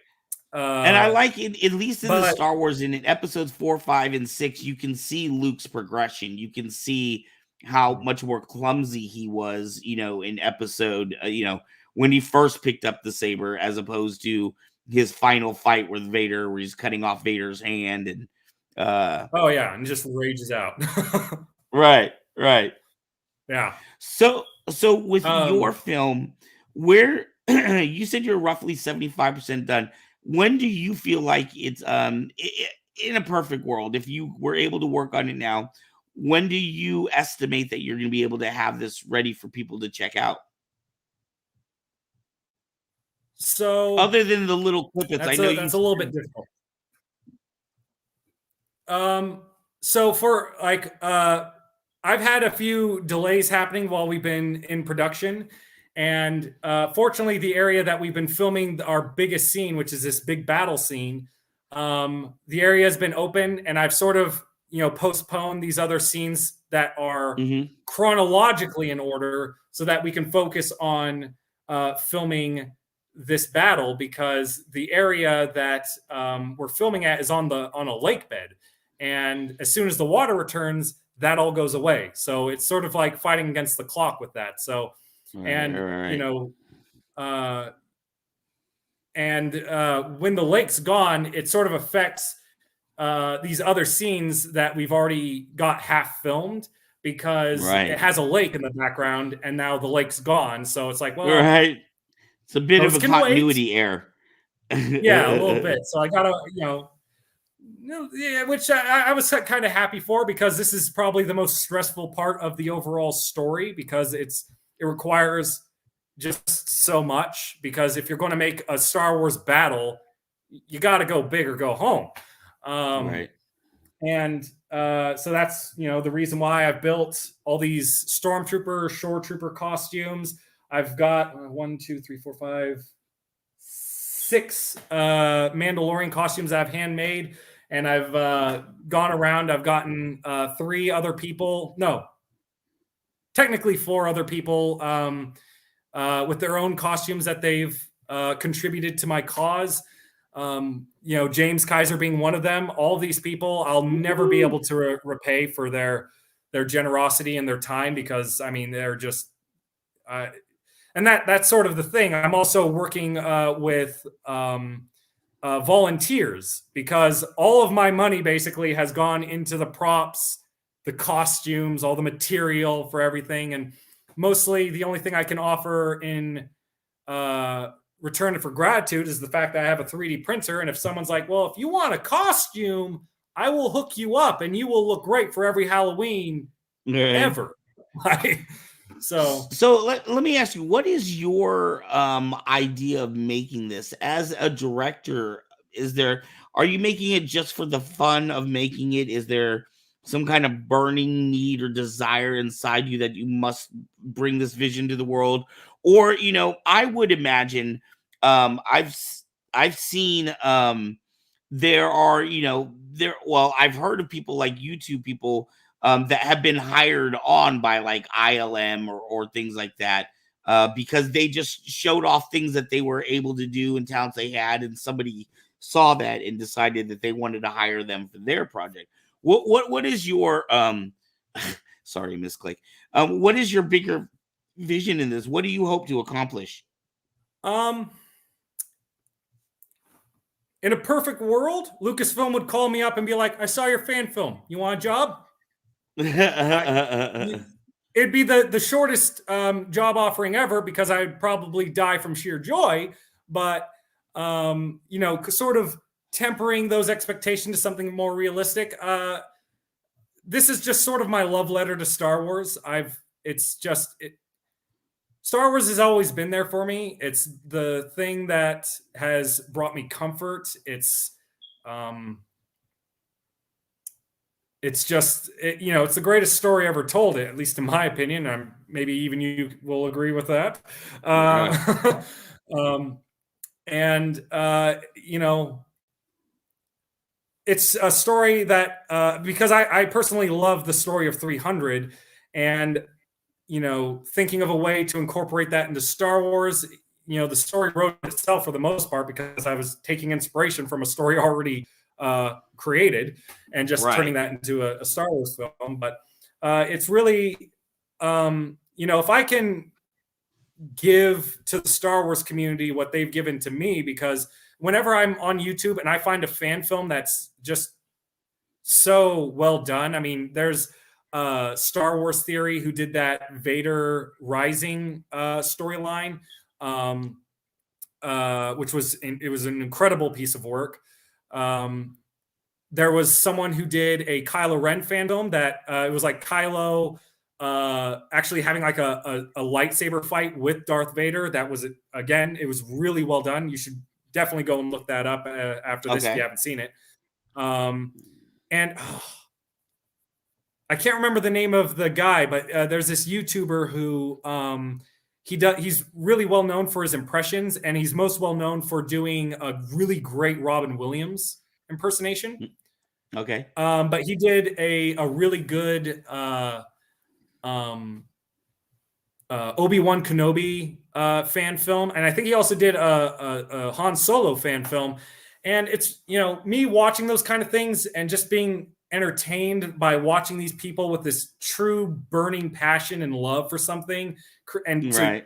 And I like it, at least in the Star Wars, in episodes 4, 5, and 6, you can see Luke's progression. You can see how much more clumsy he was, in episode, when he first picked up the saber, as opposed to his final fight with Vader, where he's cutting off Vader's hand and and just rages out. Right. Yeah. So with your film, where you said you're roughly 75% done, when do you feel like it's in a perfect world, if you were able to work on it now, when do you estimate that you're going to be able to have this ready for people to check out? So, other than the little clippets, I know that's a little bit difficult. So for like, I've had a few delays happening while we've been in production, and fortunately, the area that we've been filming our biggest scene, which is this big battle scene, the area has been open, and I've sort of postponed these other scenes that are chronologically in order, so that we can focus on filming this battle, because the area that we're filming at is on a lake bed, and as soon as the water returns, that all goes away. So it's sort of like fighting against the clock with that. So, when the lake's gone, it sort of affects these other scenes that we've already got half filmed, because it has a lake in the background, and now the lake's gone. So it's like, well, it's a bit of a continuity error. Yeah, a little bit. So I gotta, which I was kind of happy for, because this is probably the most stressful part of the overall story, because it requires just so much. Because if you're going to make a Star Wars battle, you got to go big or go home. Right. And so that's, the reason why I've built all these Stormtrooper, Shore Trooper costumes. I've got 6 Mandalorian costumes I've handmade, and I've gone around. I've gotten 3 other people, no, technically 4 other people with their own costumes that they've contributed to my cause. James Kiser being one of them. All these people, I'll never be able to repay for their generosity and their time, because I mean, they're just and that's sort of the thing. I'm also working with volunteers, because all of my money basically has gone into the props, the costumes, all the material for everything, and mostly the only thing I can offer in return for gratitude is the fact that I have a 3D printer. And if someone's like, well, if you want a costume, I will hook you up and you will look great for every Halloween ever. So let me ask you, what is your idea of making this as a director? Are you making it just for the fun of making it? Is there some kind of burning need or desire inside you that you must bring this vision to the world? Or, I would imagine, I've seen, there are, I've heard of people like YouTube people that have been hired on by like ILM or things like that, because they just showed off things that they were able to do and talents they had, and somebody saw that and decided that they wanted to hire them for their project. What is your sorry, Miss Click. What is your bigger vision in this? What do you hope to accomplish? In a perfect world, Lucasfilm would call me up and be like, I saw your fan film. You want a job? It'd be the shortest job offering ever, because I'd probably die from sheer joy. But, sort of tempering those expectations to something more realistic. This is just sort of my love letter to Star Wars. Star Wars has always been there for me. It's the thing that has brought me comfort. It's the greatest story ever told, at least in my opinion. Maybe even you will agree with that. It's a story that, because I personally love the story of 300, and thinking of a way to incorporate that into Star Wars. The story wrote itself for the most part, because I was taking inspiration from a story already created and just turning that into a Star Wars film. But it's really, if I can give to the Star Wars community what they've given to me, because whenever I'm on YouTube and I find a fan film that's just so well done, I mean, there's Star Wars Theory who did that Vader Rising storyline, which was an incredible piece of work. There was someone who did a Kylo Ren fandom that it was like Kylo actually having like a lightsaber fight with Darth Vader. That was, again, it was really well done. You should definitely go and look that up after this if you haven't seen it. And I can't remember the name of the guy, but there's this YouTuber who he's really well known for his impressions, and he's most well known for doing a really great Robin Williams impersonation. Okay. But he did a really good Obi-Wan Kenobi fan film, and I think he also did a Han Solo fan film. And it's, me watching those kind of things and just being entertained by watching these people with this true burning passion and love for something, and to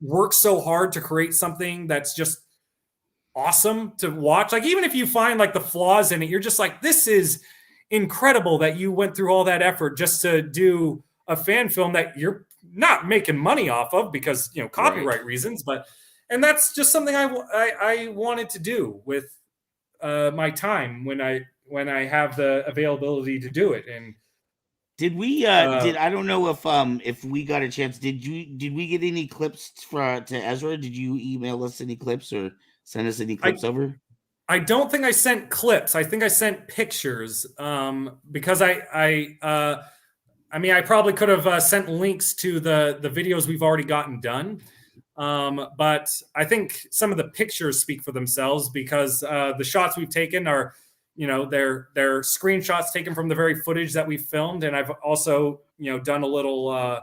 work so hard to create something that's just awesome to watch. Like, even if you find like the flaws in it, you're just like, this is incredible that you went through all that effort just to do a fan film that you're not making money off of because, copyright reasons. And that's just something I wanted to do with my time when I have the availability to do it. And did we I don't know if we got a chance, did we get any clips to Ezra? Did you email us any clips or send us any clips over? I don't think I sent clips. I think I sent pictures because I mean, I probably could have sent links to the videos we've already gotten done. But I think some of the pictures speak for themselves because the shots we've taken are, they're screenshots taken from the very footage that we filmed, and I've also, done a little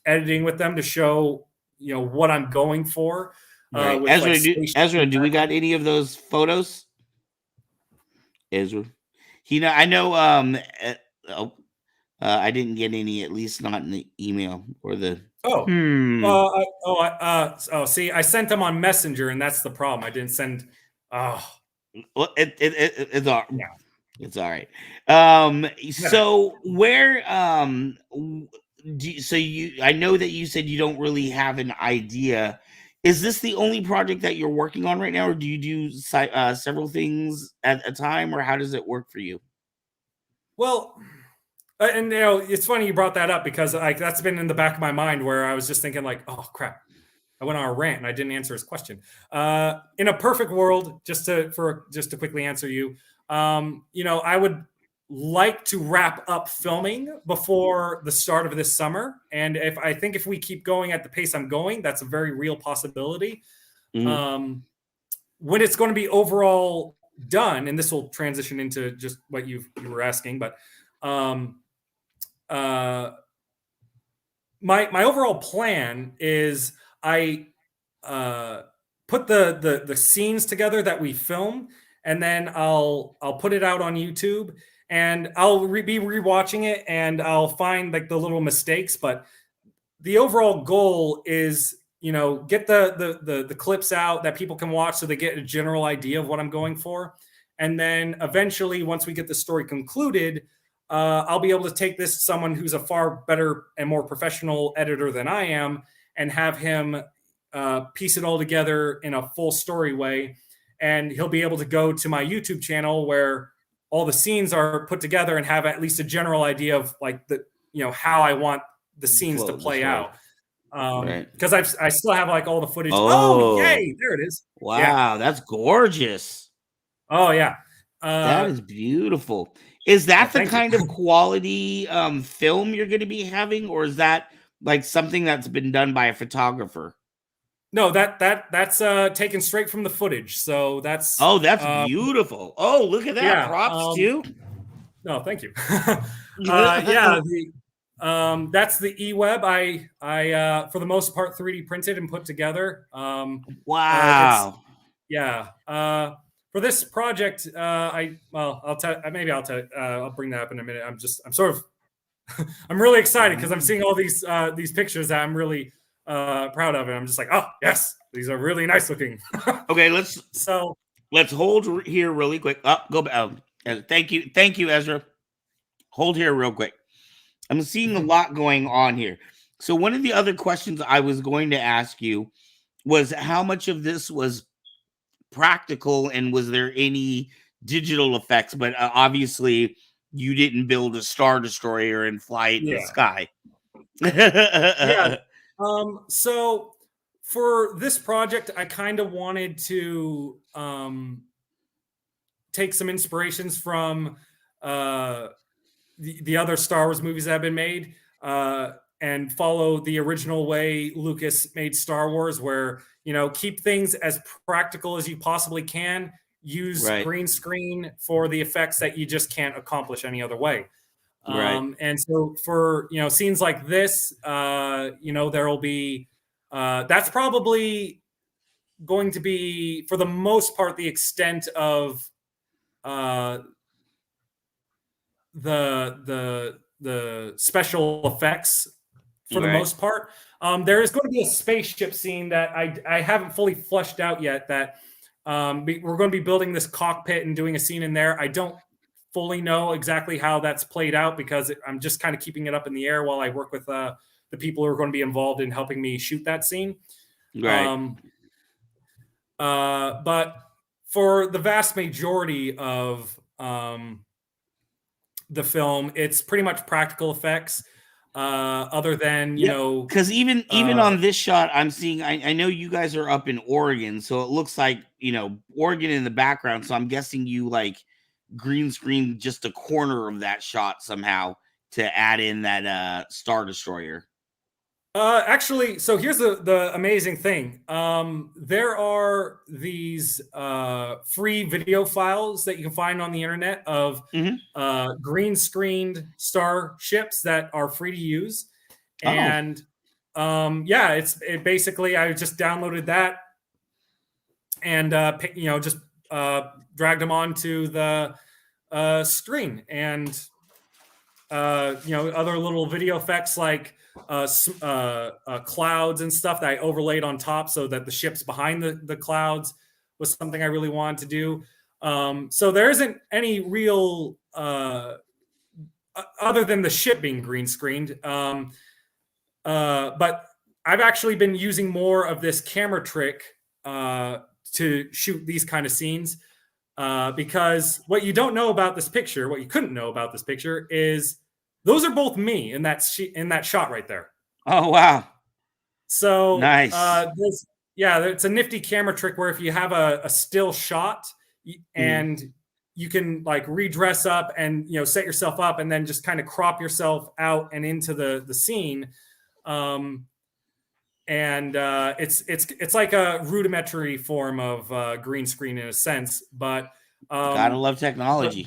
editing with them to show, what I'm going for. Right. With Ezra, do we got any of those photos? Ezra, I know. I didn't get any, at least not in the email or the. See, I sent them on Messenger, and that's the problem. I didn't send. Well, it's all. Yeah. It's all right. So where I know that you said you don't really have an idea. Is this the only project that you're working on right now, or do you do several things at a time, or how does it work for you? Well, and it's funny you brought that up because that's been in the back of my mind where I was just thinking like, oh crap, I went on a rant and I didn't answer his question. In a perfect world, just to quickly answer you, I would like to wrap up filming before the start of this summer. And if we keep going at the pace I'm going, that's a very real possibility. Mm-hmm. When it's going to be overall done, and this will transition into just what you were asking, but my overall plan is I put the scenes together that we film, and then I'll put it out on YouTube, and I'll be rewatching it, and I'll find like the little mistakes. But the overall goal is, get the clips out that people can watch so they get a general idea of what I'm going for. And then eventually, once we get the story concluded, I'll be able to take this to someone who's a far better and more professional editor than I am and have him piece it all together in a full story way. And he'll be able to go to my YouTube channel where all the scenes are put together and have at least a general idea of like how I want the scenes to play out. Because I still have like all the footage. Oh, yay! There it is. Wow, yeah. That's gorgeous. Oh yeah, that is beautiful. Is that the kind of quality film you're going to be having, or is that like something that's been done by a photographer? No, that's taken straight from the footage. So that's beautiful. Oh, look at that! Yeah, props too. No, thank you. Yeah, that's the eWeb. I for the most part 3D printed and put together. Wow. For this project, I'll bring that up in a minute. I'm really excited because I'm seeing all these pictures that I'm really proud of, and I'm just like, oh yes, these are really nice looking. Okay, let's hold here really quick. Go back. Thank you, Ezra. Hold here real quick. I'm seeing a lot going on here. So one of the other questions I was going to ask you was how much of this was practical, and was there any digital effects? But obviously you didn't build a Star Destroyer and fly it in the sky. Yeah. So for this project, I kind of wanted to take some inspirations from the other Star Wars movies that have been made and follow the original way Lucas made Star Wars, where, keep things as practical as you possibly can. Use green screen for the effects that you just can't accomplish any other way. And so for, scenes like this, there'll be, that's probably going to be, for the most part, the extent of the special effects for the most part. There is going to be a spaceship scene that I haven't fully fleshed out yet, that we're going to be building this cockpit and doing a scene in there. I don't fully know exactly how that's played out because I'm just kind of keeping it up in the air while I work with the people who are going to be involved in helping me shoot that scene. But for the vast majority of the film, it's pretty much practical effects. other than because even on this shot, I'm seeing. I know you guys are up in Oregon, so it looks like Oregon in the background. So I'm guessing you like green screen just a corner of that shot somehow to add in that Star Destroyer. Actually, so here's the amazing thing. There are these free video files that you can find on the internet of green screened starships that are free to use. And yeah, it basically, I just downloaded that and just dragged them onto the screen, and other little video effects like clouds and stuff that I overlaid on top so that the ship's behind the clouds was something I really wanted to do. So there isn't any real other than the ship being green screened. But I've actually been using more of this camera trick to shoot these kind of scenes because what you don't know about this picture, what you couldn't know about this picture, is those are both me in that shot right there. Oh wow! So nice. It's a nifty camera trick where if you have a still shot and you can like redress up and set yourself up and then just kind of crop yourself out and into the scene. It's like a rudimentary form of green screen in a sense, but gotta love technology.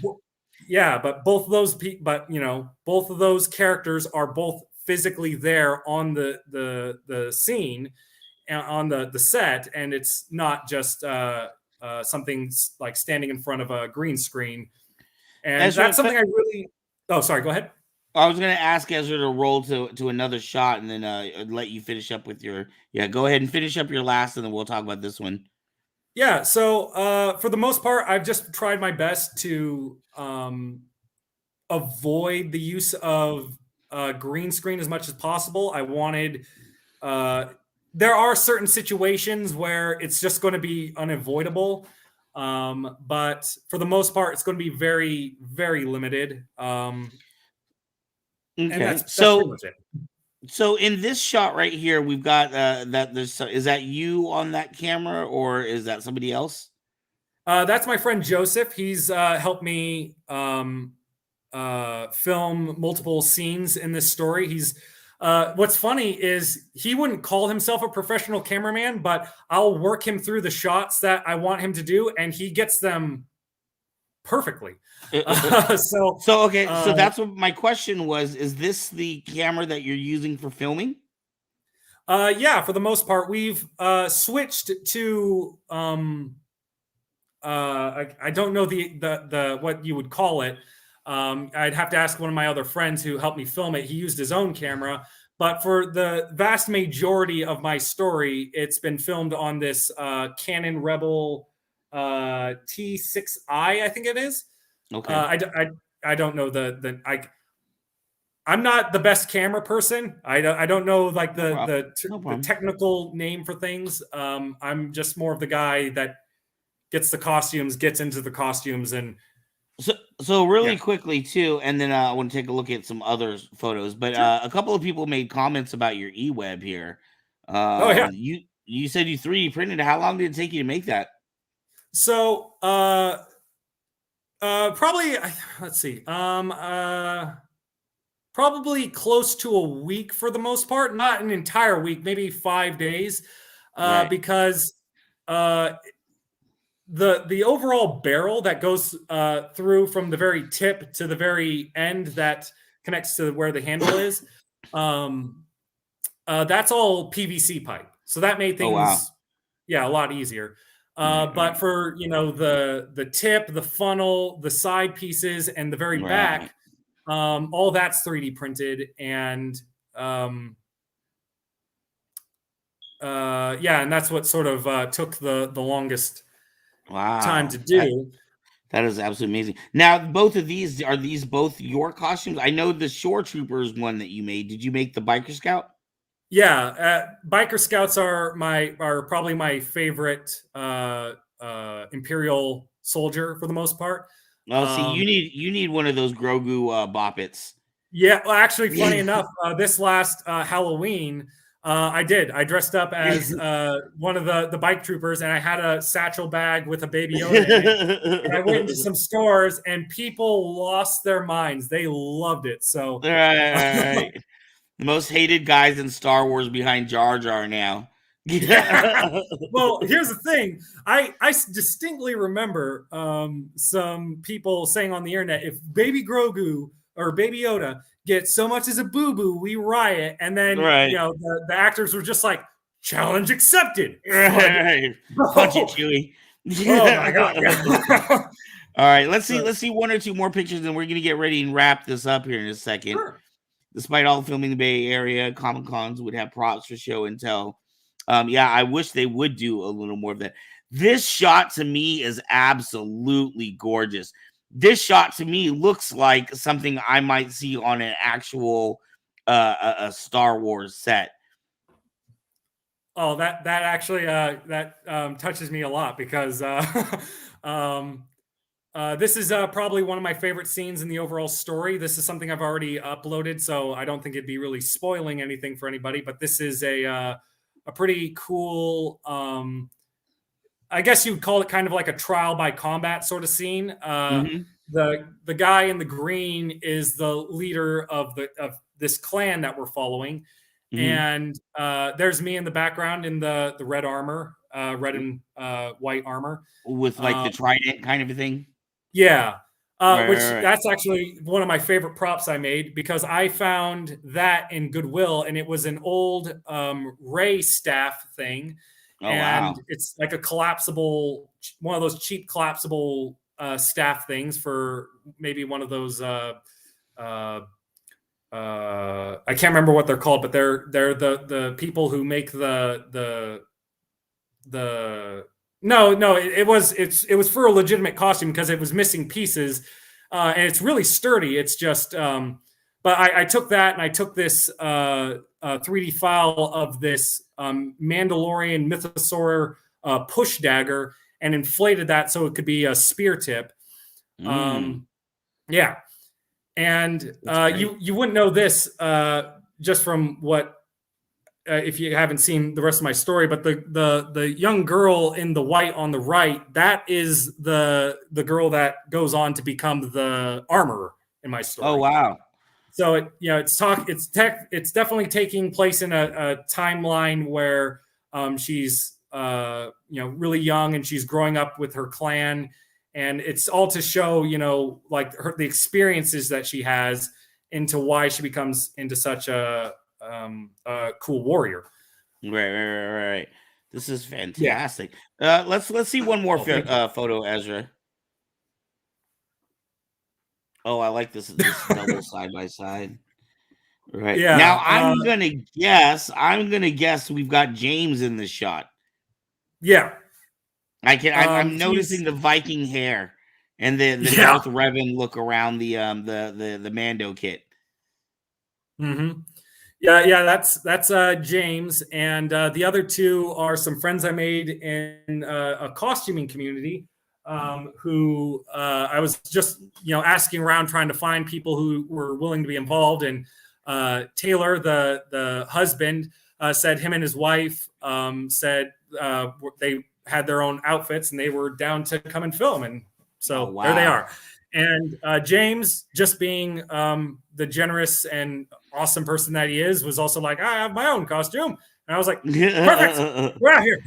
But both of those both of those characters are both physically there on the scene on the set, and it's not just something like standing in front of a green screen. And that's something I really. Oh, sorry. Go ahead. I was going to ask Ezra to roll to another shot and then let you finish up with your. Yeah, go ahead and finish up your last, and then we'll talk about this one. Yeah. So for the most part, I've just tried my best to avoid the use of green screen as much as possible. I wanted. There are certain situations where it's just going to be unavoidable. But for the most part, it's going to be very, very limited. Okay, and that's pretty much it. So in this shot right here, we've got is that you on that camera or is that somebody else? That's my friend Joseph. He's helped me film multiple scenes in this story. He's what's funny is he wouldn't call himself a professional cameraman, but I'll work him through the shots that I want him to do, and he gets them perfectly. So that's what my question was. Is this the camera that you're using for filming? Yeah, for the most part, we've switched to I don't know the what you would call it. I'd have to ask one of my other friends who helped me film it. He used his own camera, but for the vast majority of my story, it's been filmed on this Canon Rebel T6i, I think it is. Okay. I don't know I'm not the best camera person. I don't know like the technical name for things. I'm just more of the guy that gets into the costumes, and so really quickly too, and then I want to take a look at some other photos. But a couple of people made comments about your eWeb here. You said you 3D printed. How long did it take you to make that? So probably let's see. Probably close to a week for the most part, not an entire week, maybe 5 days, because the overall barrel that goes through from the very tip to the very end that connects to where the handle is, that's all PVC pipe. So that made things, a lot easier. But for the tip, the funnel, the side pieces, and the very back, all that's 3D printed, and and that's what sort of took the longest time to do. That is absolutely amazing. Now, both of these are these both your costumes? I know the Shore Troopers one that you made. Did you make the Biker Scout? Yeah, Biker Scouts are probably my favorite Imperial soldier for the most part. Well, see, you need one of those Grogu boppets. Yeah, well, actually, funny enough, this last Halloween, I did. I dressed up as one of the bike troopers, and I had a satchel bag with a Baby Yoda in it. And I went into some stores, and people lost their minds. They loved it. So, Right. The most hated guys in Star Wars behind Jar Jar now. yeah. Well, here's the thing. I distinctly remember some people saying on the internet, if Baby Grogu or Baby Yoda gets so much as a boo boo, we riot. And then Right. the actors were just like, challenge accepted. Right. Punch it, Chewie. Oh my god! Yeah. All right, let's see one or two more pictures, and we're gonna get ready and wrap this up here in a second. Sure. Despite all filming in the Bay Area, Comic Cons would have props for show and tell. Yeah, I wish they would do a little more of that. This shot to me is absolutely gorgeous. This shot to me looks like something I might see on an actual a Star Wars set. Oh, that actually touches me a lot because this is probably one of my favorite scenes in the overall story. This is something I've already uploaded, so I don't think it'd be really spoiling anything for anybody. But this is a pretty cool. I guess you'd call it kind of like a trial by combat sort of scene. The guy in the green is the leader of this clan that we're following. And there's me in the background in the red armor, red and white armor. With like the trident kind of a thing? Yeah. Which Right. that's actually one of my favorite props I made because I found that in Goodwill and it was an old Ray staff thing. Oh, and wow. It's like a collapsible, one of those cheap collapsible staff things for maybe one of those I can't remember what they're called, but they're the people who make the no, it was for a legitimate costume because it was missing pieces, and it's really sturdy. It's just but I took that and I took this 3D file of this Mandalorian mythosaur push dagger and inflated that so it could be a spear tip. Yeah. And you wouldn't know this just from what if you haven't seen the rest of my story, but the young girl in the white on the right, that is the girl that goes on to become the armorer in my story. Oh, wow. So it's definitely taking place in a timeline where she's really young and she's growing up with her clan. And it's all to show, like the experiences that she has into why she becomes into such a cool warrior. Right. This is fantastic. Yeah. Let's see one more photo, Ezra. Oh, I like this double side by side. Right. Yeah. Now I'm gonna guess we've got James in the shot. Yeah. I'm noticing the Viking hair and the Darth Revan look around the Mando kit. Yeah, that's James, and the other two are some friends I made in a costuming community. Who I was just asking around trying to find people who were willing to be involved, and Taylor, the husband, said him and his wife said they had their own outfits and they were down to come and film, and so there they are. And James, just being the generous and awesome person that he is, was also like, I have my own costume, and I was like, perfect, we're out here.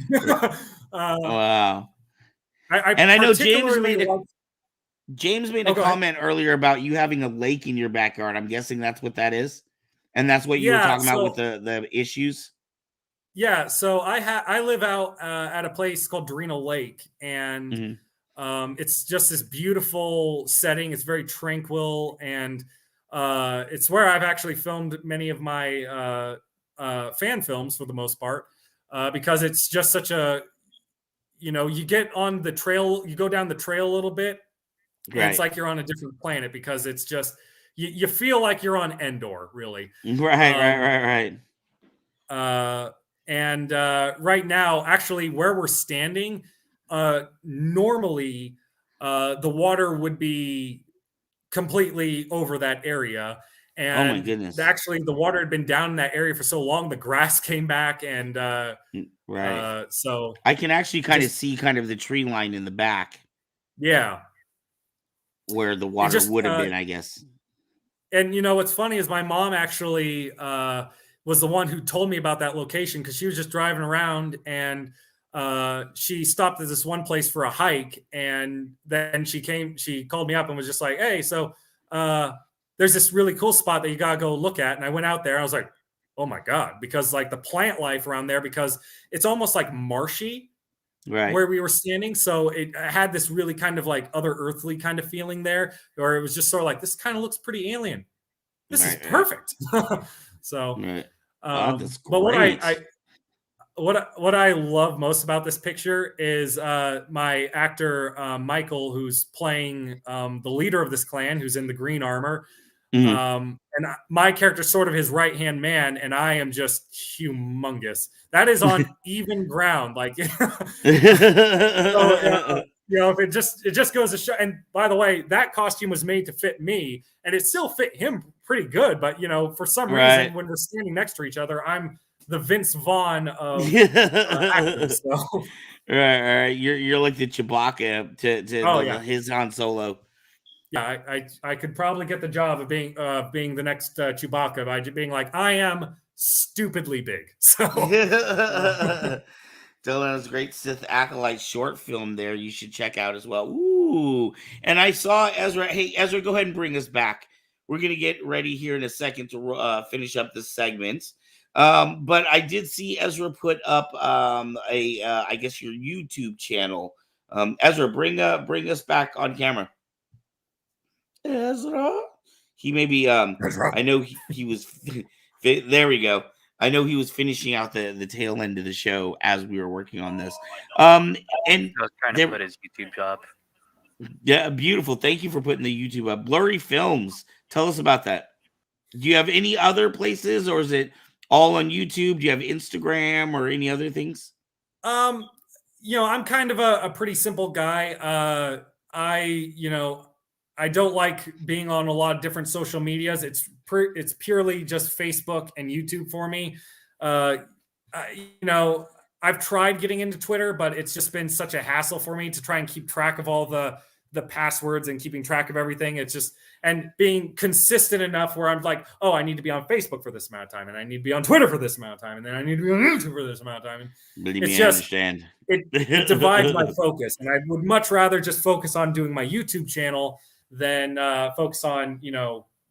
Wow. I know James made a comment earlier about you having a lake in your backyard. I'm guessing that's what that is, and that's what you were talking about with the issues. Yeah, so I live out at a place called Dorino Lake, and it's just this beautiful setting. It's very tranquil, and it's where I've actually filmed many of my fan films for the most part, because it's just such a you get on the trail, you go down the trail a little bit, and it's like you're on a different planet because it's just you feel like you're on Endor, really. Right. And right now, actually, where we're standing, normally the water would be completely over that area, Oh my And goodness. actually, the water had been down in that area for so long, the grass came back, and Right. so I can actually kind of just see kind of the tree line in the back yeah, where the it water just would have been, I guess. and what's funny is my mom actually was the one who told me about that location because she was just driving around and she stopped at this one place for a hike, and then she called me up and was just like, hey, so there's this really cool spot that you gotta go look at. And I went out there, I was like, oh my god, because like the plant life around there, because it's almost like marshy Right. where we were standing, so it had this really kind of like other earthly kind of feeling there, or it was just sort of like, this kind of looks pretty alien, this is perfect. So right. Wow, that's but great. what I love most about this picture is my actor Michael, who's playing the leader of this clan, who's in the green armor. And my character's sort of his right hand man, and I am just humongous. That is on even ground, like. So, if it just goes to show. And by the way, that costume was made to fit me, and it still fit him pretty good. But for some reason, when we're standing next to each other, I'm the Vince Vaughn of actors. So. Right. You're like the Chewbacca to his Han Solo. Yeah, I could probably get the job of being the next Chewbacca by being like, I am stupidly big. So Dylan's great Sith Acolyte short film there you should check out as well. Ooh. And I saw Ezra. Hey, Ezra, go ahead and bring us back. We're going to get ready here in a second to finish up this segment. But I did see Ezra put up I guess your YouTube channel. Ezra, bring us back on camera. Ezra. He may be I know he was there we go. I know he was finishing out the tail end of the show as we were working on this. And I was trying to put his YouTube up. Yeah, beautiful. Thank you for putting the YouTube up. Blurry Films. Tell us about that. Do you have any other places, or is it all on YouTube? Do you have Instagram or any other things? I'm kind of a pretty simple guy. I don't like being on a lot of different social medias. It's purely just Facebook and YouTube for me. I've tried getting into Twitter, but it's just been such a hassle for me to try and keep track of all the passwords and keeping track of everything. It's just, and being consistent enough where I'm like, oh, I need to be on Facebook for this amount of time, and I need to be on Twitter for this amount of time, and then I need to be on YouTube for this amount of time. And I understand. It divides my focus, and I would much rather just focus on doing my YouTube channel than focus on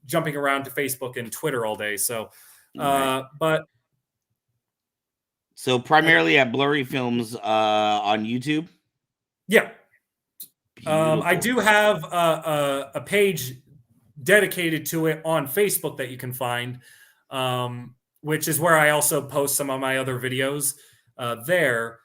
jumping around to Facebook and Twitter all day. So, but so primarily at Blurry Films on YouTube. Yeah, I do have a page dedicated to it on Facebook that you can find, which is where I also post some of my other videos there.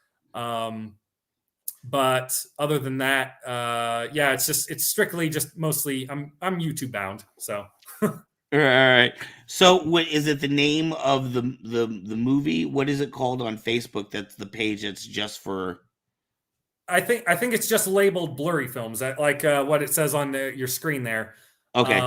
But other than that, it's strictly just mostly I'm YouTube bound. So. All right. So, what is it? The name of the movie? What is it called on Facebook? That's the page that's just for. I think it's just labeled Blurry Films, like what it says on your screen there. Okay.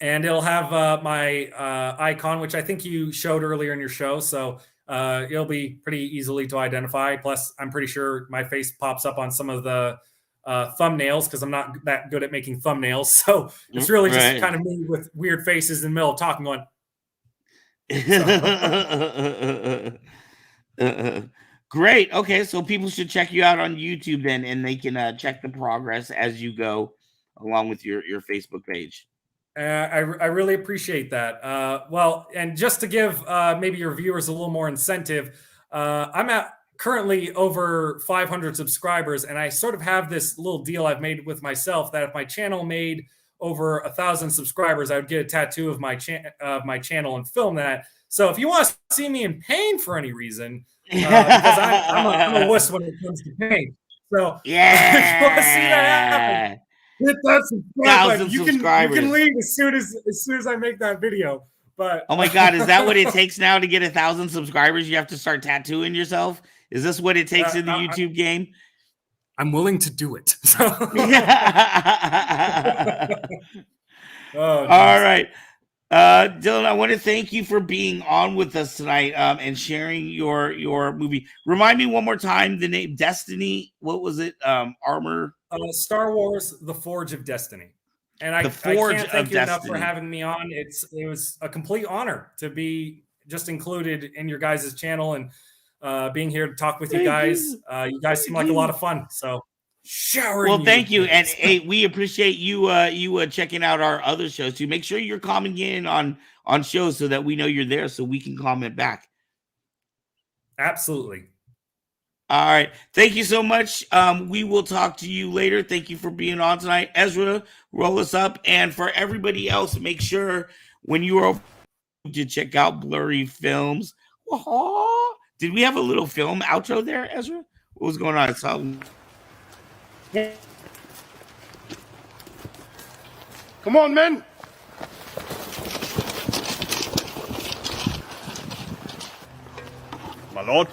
And it'll have my icon, which I think you showed earlier in your show. So it'll be pretty easily to identify. Plus, I'm pretty sure my face pops up on some of the thumbnails because I'm not that good at making thumbnails. So it's really just kind of me with weird faces in the middle of talking going. Great. Okay, so people should check you out on YouTube then, and they can check the progress as you go along with your Facebook page. I really appreciate that. Well, and just to give maybe your viewers a little more incentive, I'm at currently over 500 subscribers, and I sort of have this little deal I've made with myself that if my channel made over 1,000 subscribers, I would get a tattoo of my channel and film that. So if you want to see me in pain for any reason, because I'm a wuss when it comes to pain. So yeah, if you want to see that happen, hit that subscribe button. You can leave as soon as I make that video. But oh my god, is that what it takes now to get 1,000 subscribers? You have to start tattooing yourself? Is this what it takes in the YouTube game? I'm willing to do it. Oh, All geez. right. Dylan, I want to thank you for being on with us tonight and sharing your movie. Remind me one more time the name. Destiny. What was it? Armor. Star Wars: The Forge of Destiny. And The I Forge can't thank of you enough for Destiny. having me on. It was a complete honor to be just included in your guys' channel and being here to talk with you guys. You guys seem like a lot of fun. So showering Well, thank you, and praise. hey, we appreciate you checking out our other shows too. Make sure you're commenting in on shows so that we know you're there, so we can comment back. Absolutely. All right, thank you so much. We will talk to you later. Thank you for being on tonight, Ezra. Roll us up, and for everybody else, make sure when you are over to check out Blurry Films. Did we have a little film outro there, Ezra? What was going on? I saw. Come on, men. My lord.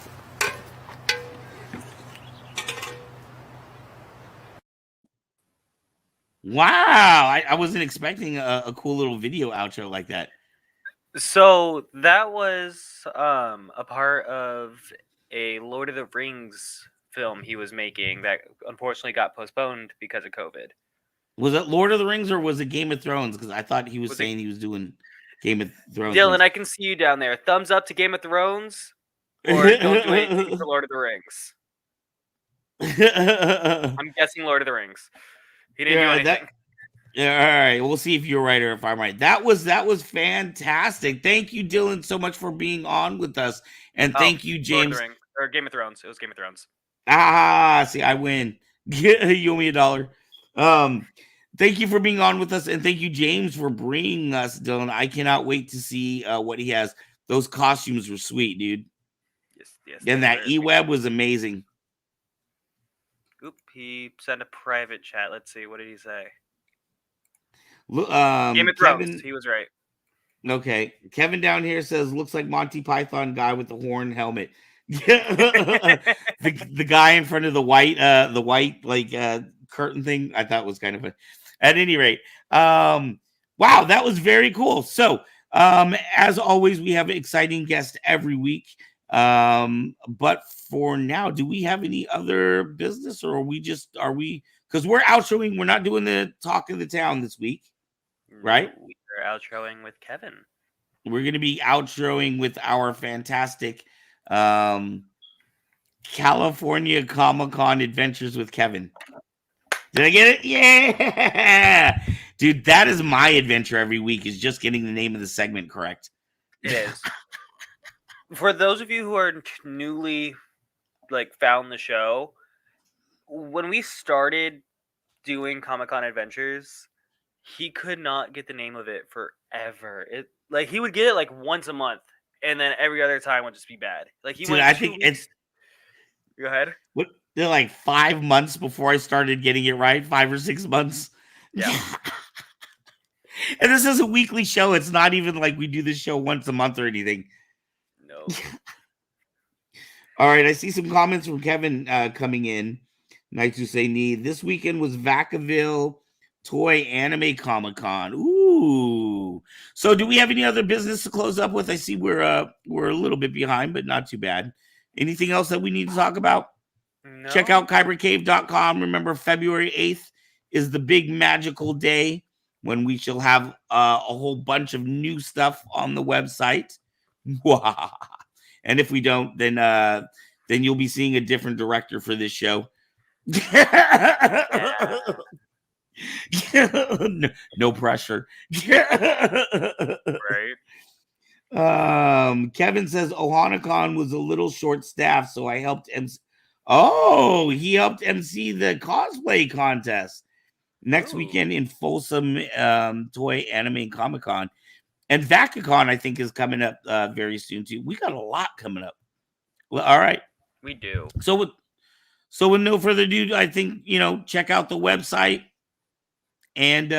Wow, I wasn't expecting a cool little video outro like that. So that was a part of a Lord of the Rings film he was making that unfortunately got postponed because of COVID. Was it Lord of the Rings or was it Game of Thrones? Because I thought he was saying he was doing Game of Thrones. Dylan, I can see you down there. Thumbs up to Game of Thrones, or don't do anything for Lord of the Rings. I'm guessing Lord of the Rings. He didn't do anything. Yeah, all right. We'll see if you're right or if I'm right. That was fantastic. Thank you, Dylan, so much for being on with us, and thank you, James. Lord of the Rings, or Game of Thrones. It was Game of Thrones. See, I win. You owe me $1. Thank you for being on with us, and thank you, James, for bringing us, Dylan. I cannot wait to see what he has. Those costumes were sweet, dude. Yes. And that E-Web was amazing. Oop, he sent a private chat. Let's see. What did he say? Game of Thrones. He was right. Okay. Kevin down here says, looks like Monty Python guy with the horn helmet. the guy in front of the white curtain thing, I thought was kind of fun. At any rate, wow, that was very cool. So as always, we have exciting guests every week. But for now, do we have any other business, or are we because we're outroing, we're not doing the talk of the town this week, right? We're outroing with Kevin. We're going to be outroing with our fantastic California Comic-Con Adventures with Kevin. Did I get it? Yeah. Dude, that is my adventure every week, is just getting the name of the segment correct. It is. For those of you who are newly found the show, when we started doing Comic-Con Adventures, he could not get the name of it forever. He would get it once a month, and then every other time would just be bad. I think it's. Go ahead. What? They're 5 months before I started getting it right. 5 or 6 months. Yeah. And this is a weekly show. It's not even like we do this show once a month or anything. No. All right. I see some comments from Kevin coming in. Nice to say need. This weekend was Vacaville Toy Anime Comic-Con. Ooh. So do we have any other business to close up with? I see we're a little bit behind, but not too bad. Anything else that we need to talk about? No. Check out kybercave.com. Remember, February 8th is the big magical day when we shall have a whole bunch of new stuff on the website. And if we don't, then you'll be seeing a different director for this show. No pressure. Right. Kevin says Ohanacon was a little short-staffed, so I helped MC. Oh, he helped MC the cosplay contest next weekend in Folsom Toy Anime Comic-Con. And VacaCon, I think, is coming up very soon too. We got a lot coming up. Well, all right. We do. So with no further ado, I think, check out the website. And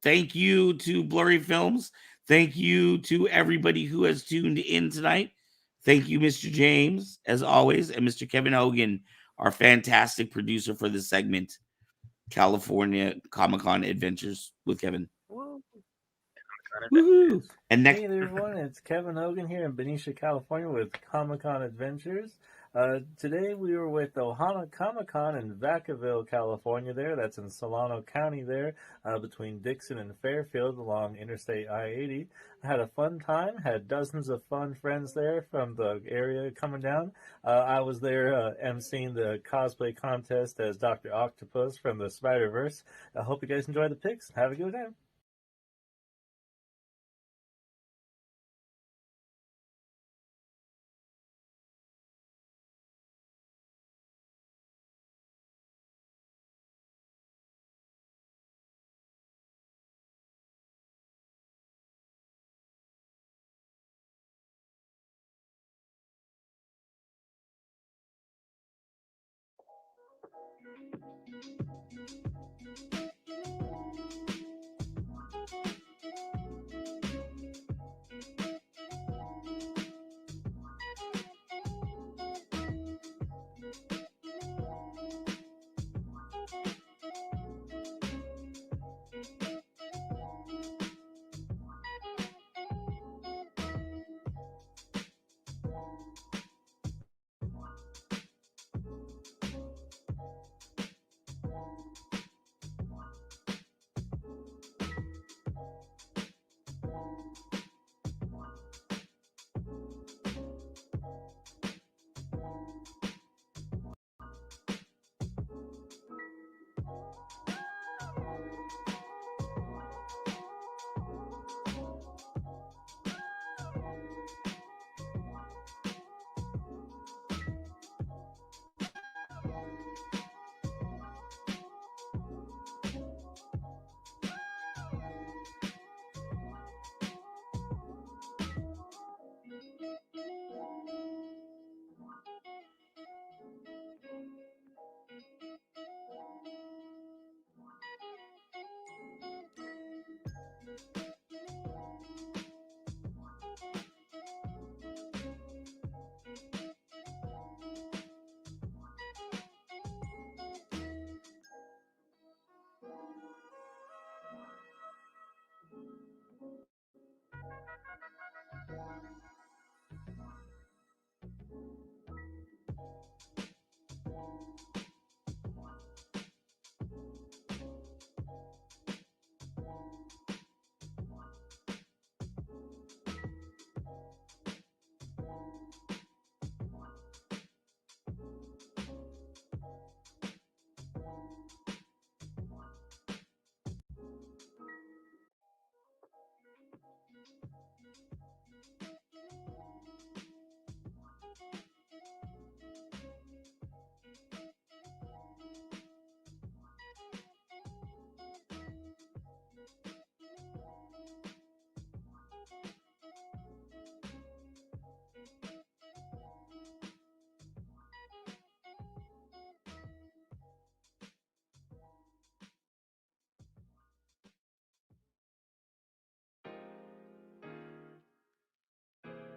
thank you to Blurry Films. Thank you to everybody who has tuned in tonight. Thank you, Mr. James, as always, and Mr. Kevin Hogan, our fantastic producer for this segment, California Comic-Con Adventures with Kevin. Well, Woohoo! And next, Hey there, everyone. It's Kevin Hogan here in Benicia, California with Comic Con Adventures. Today we were with Ohana Comic Con in Vacaville, California there. That's in Solano County there, between Dixon and Fairfield along Interstate I-80. I had a fun time, had dozens of fun friends there from the area coming down. I was there emceeing the cosplay contest as Dr. Octopus from the Spider-Verse. I hope you guys enjoy the pics. Have a good time.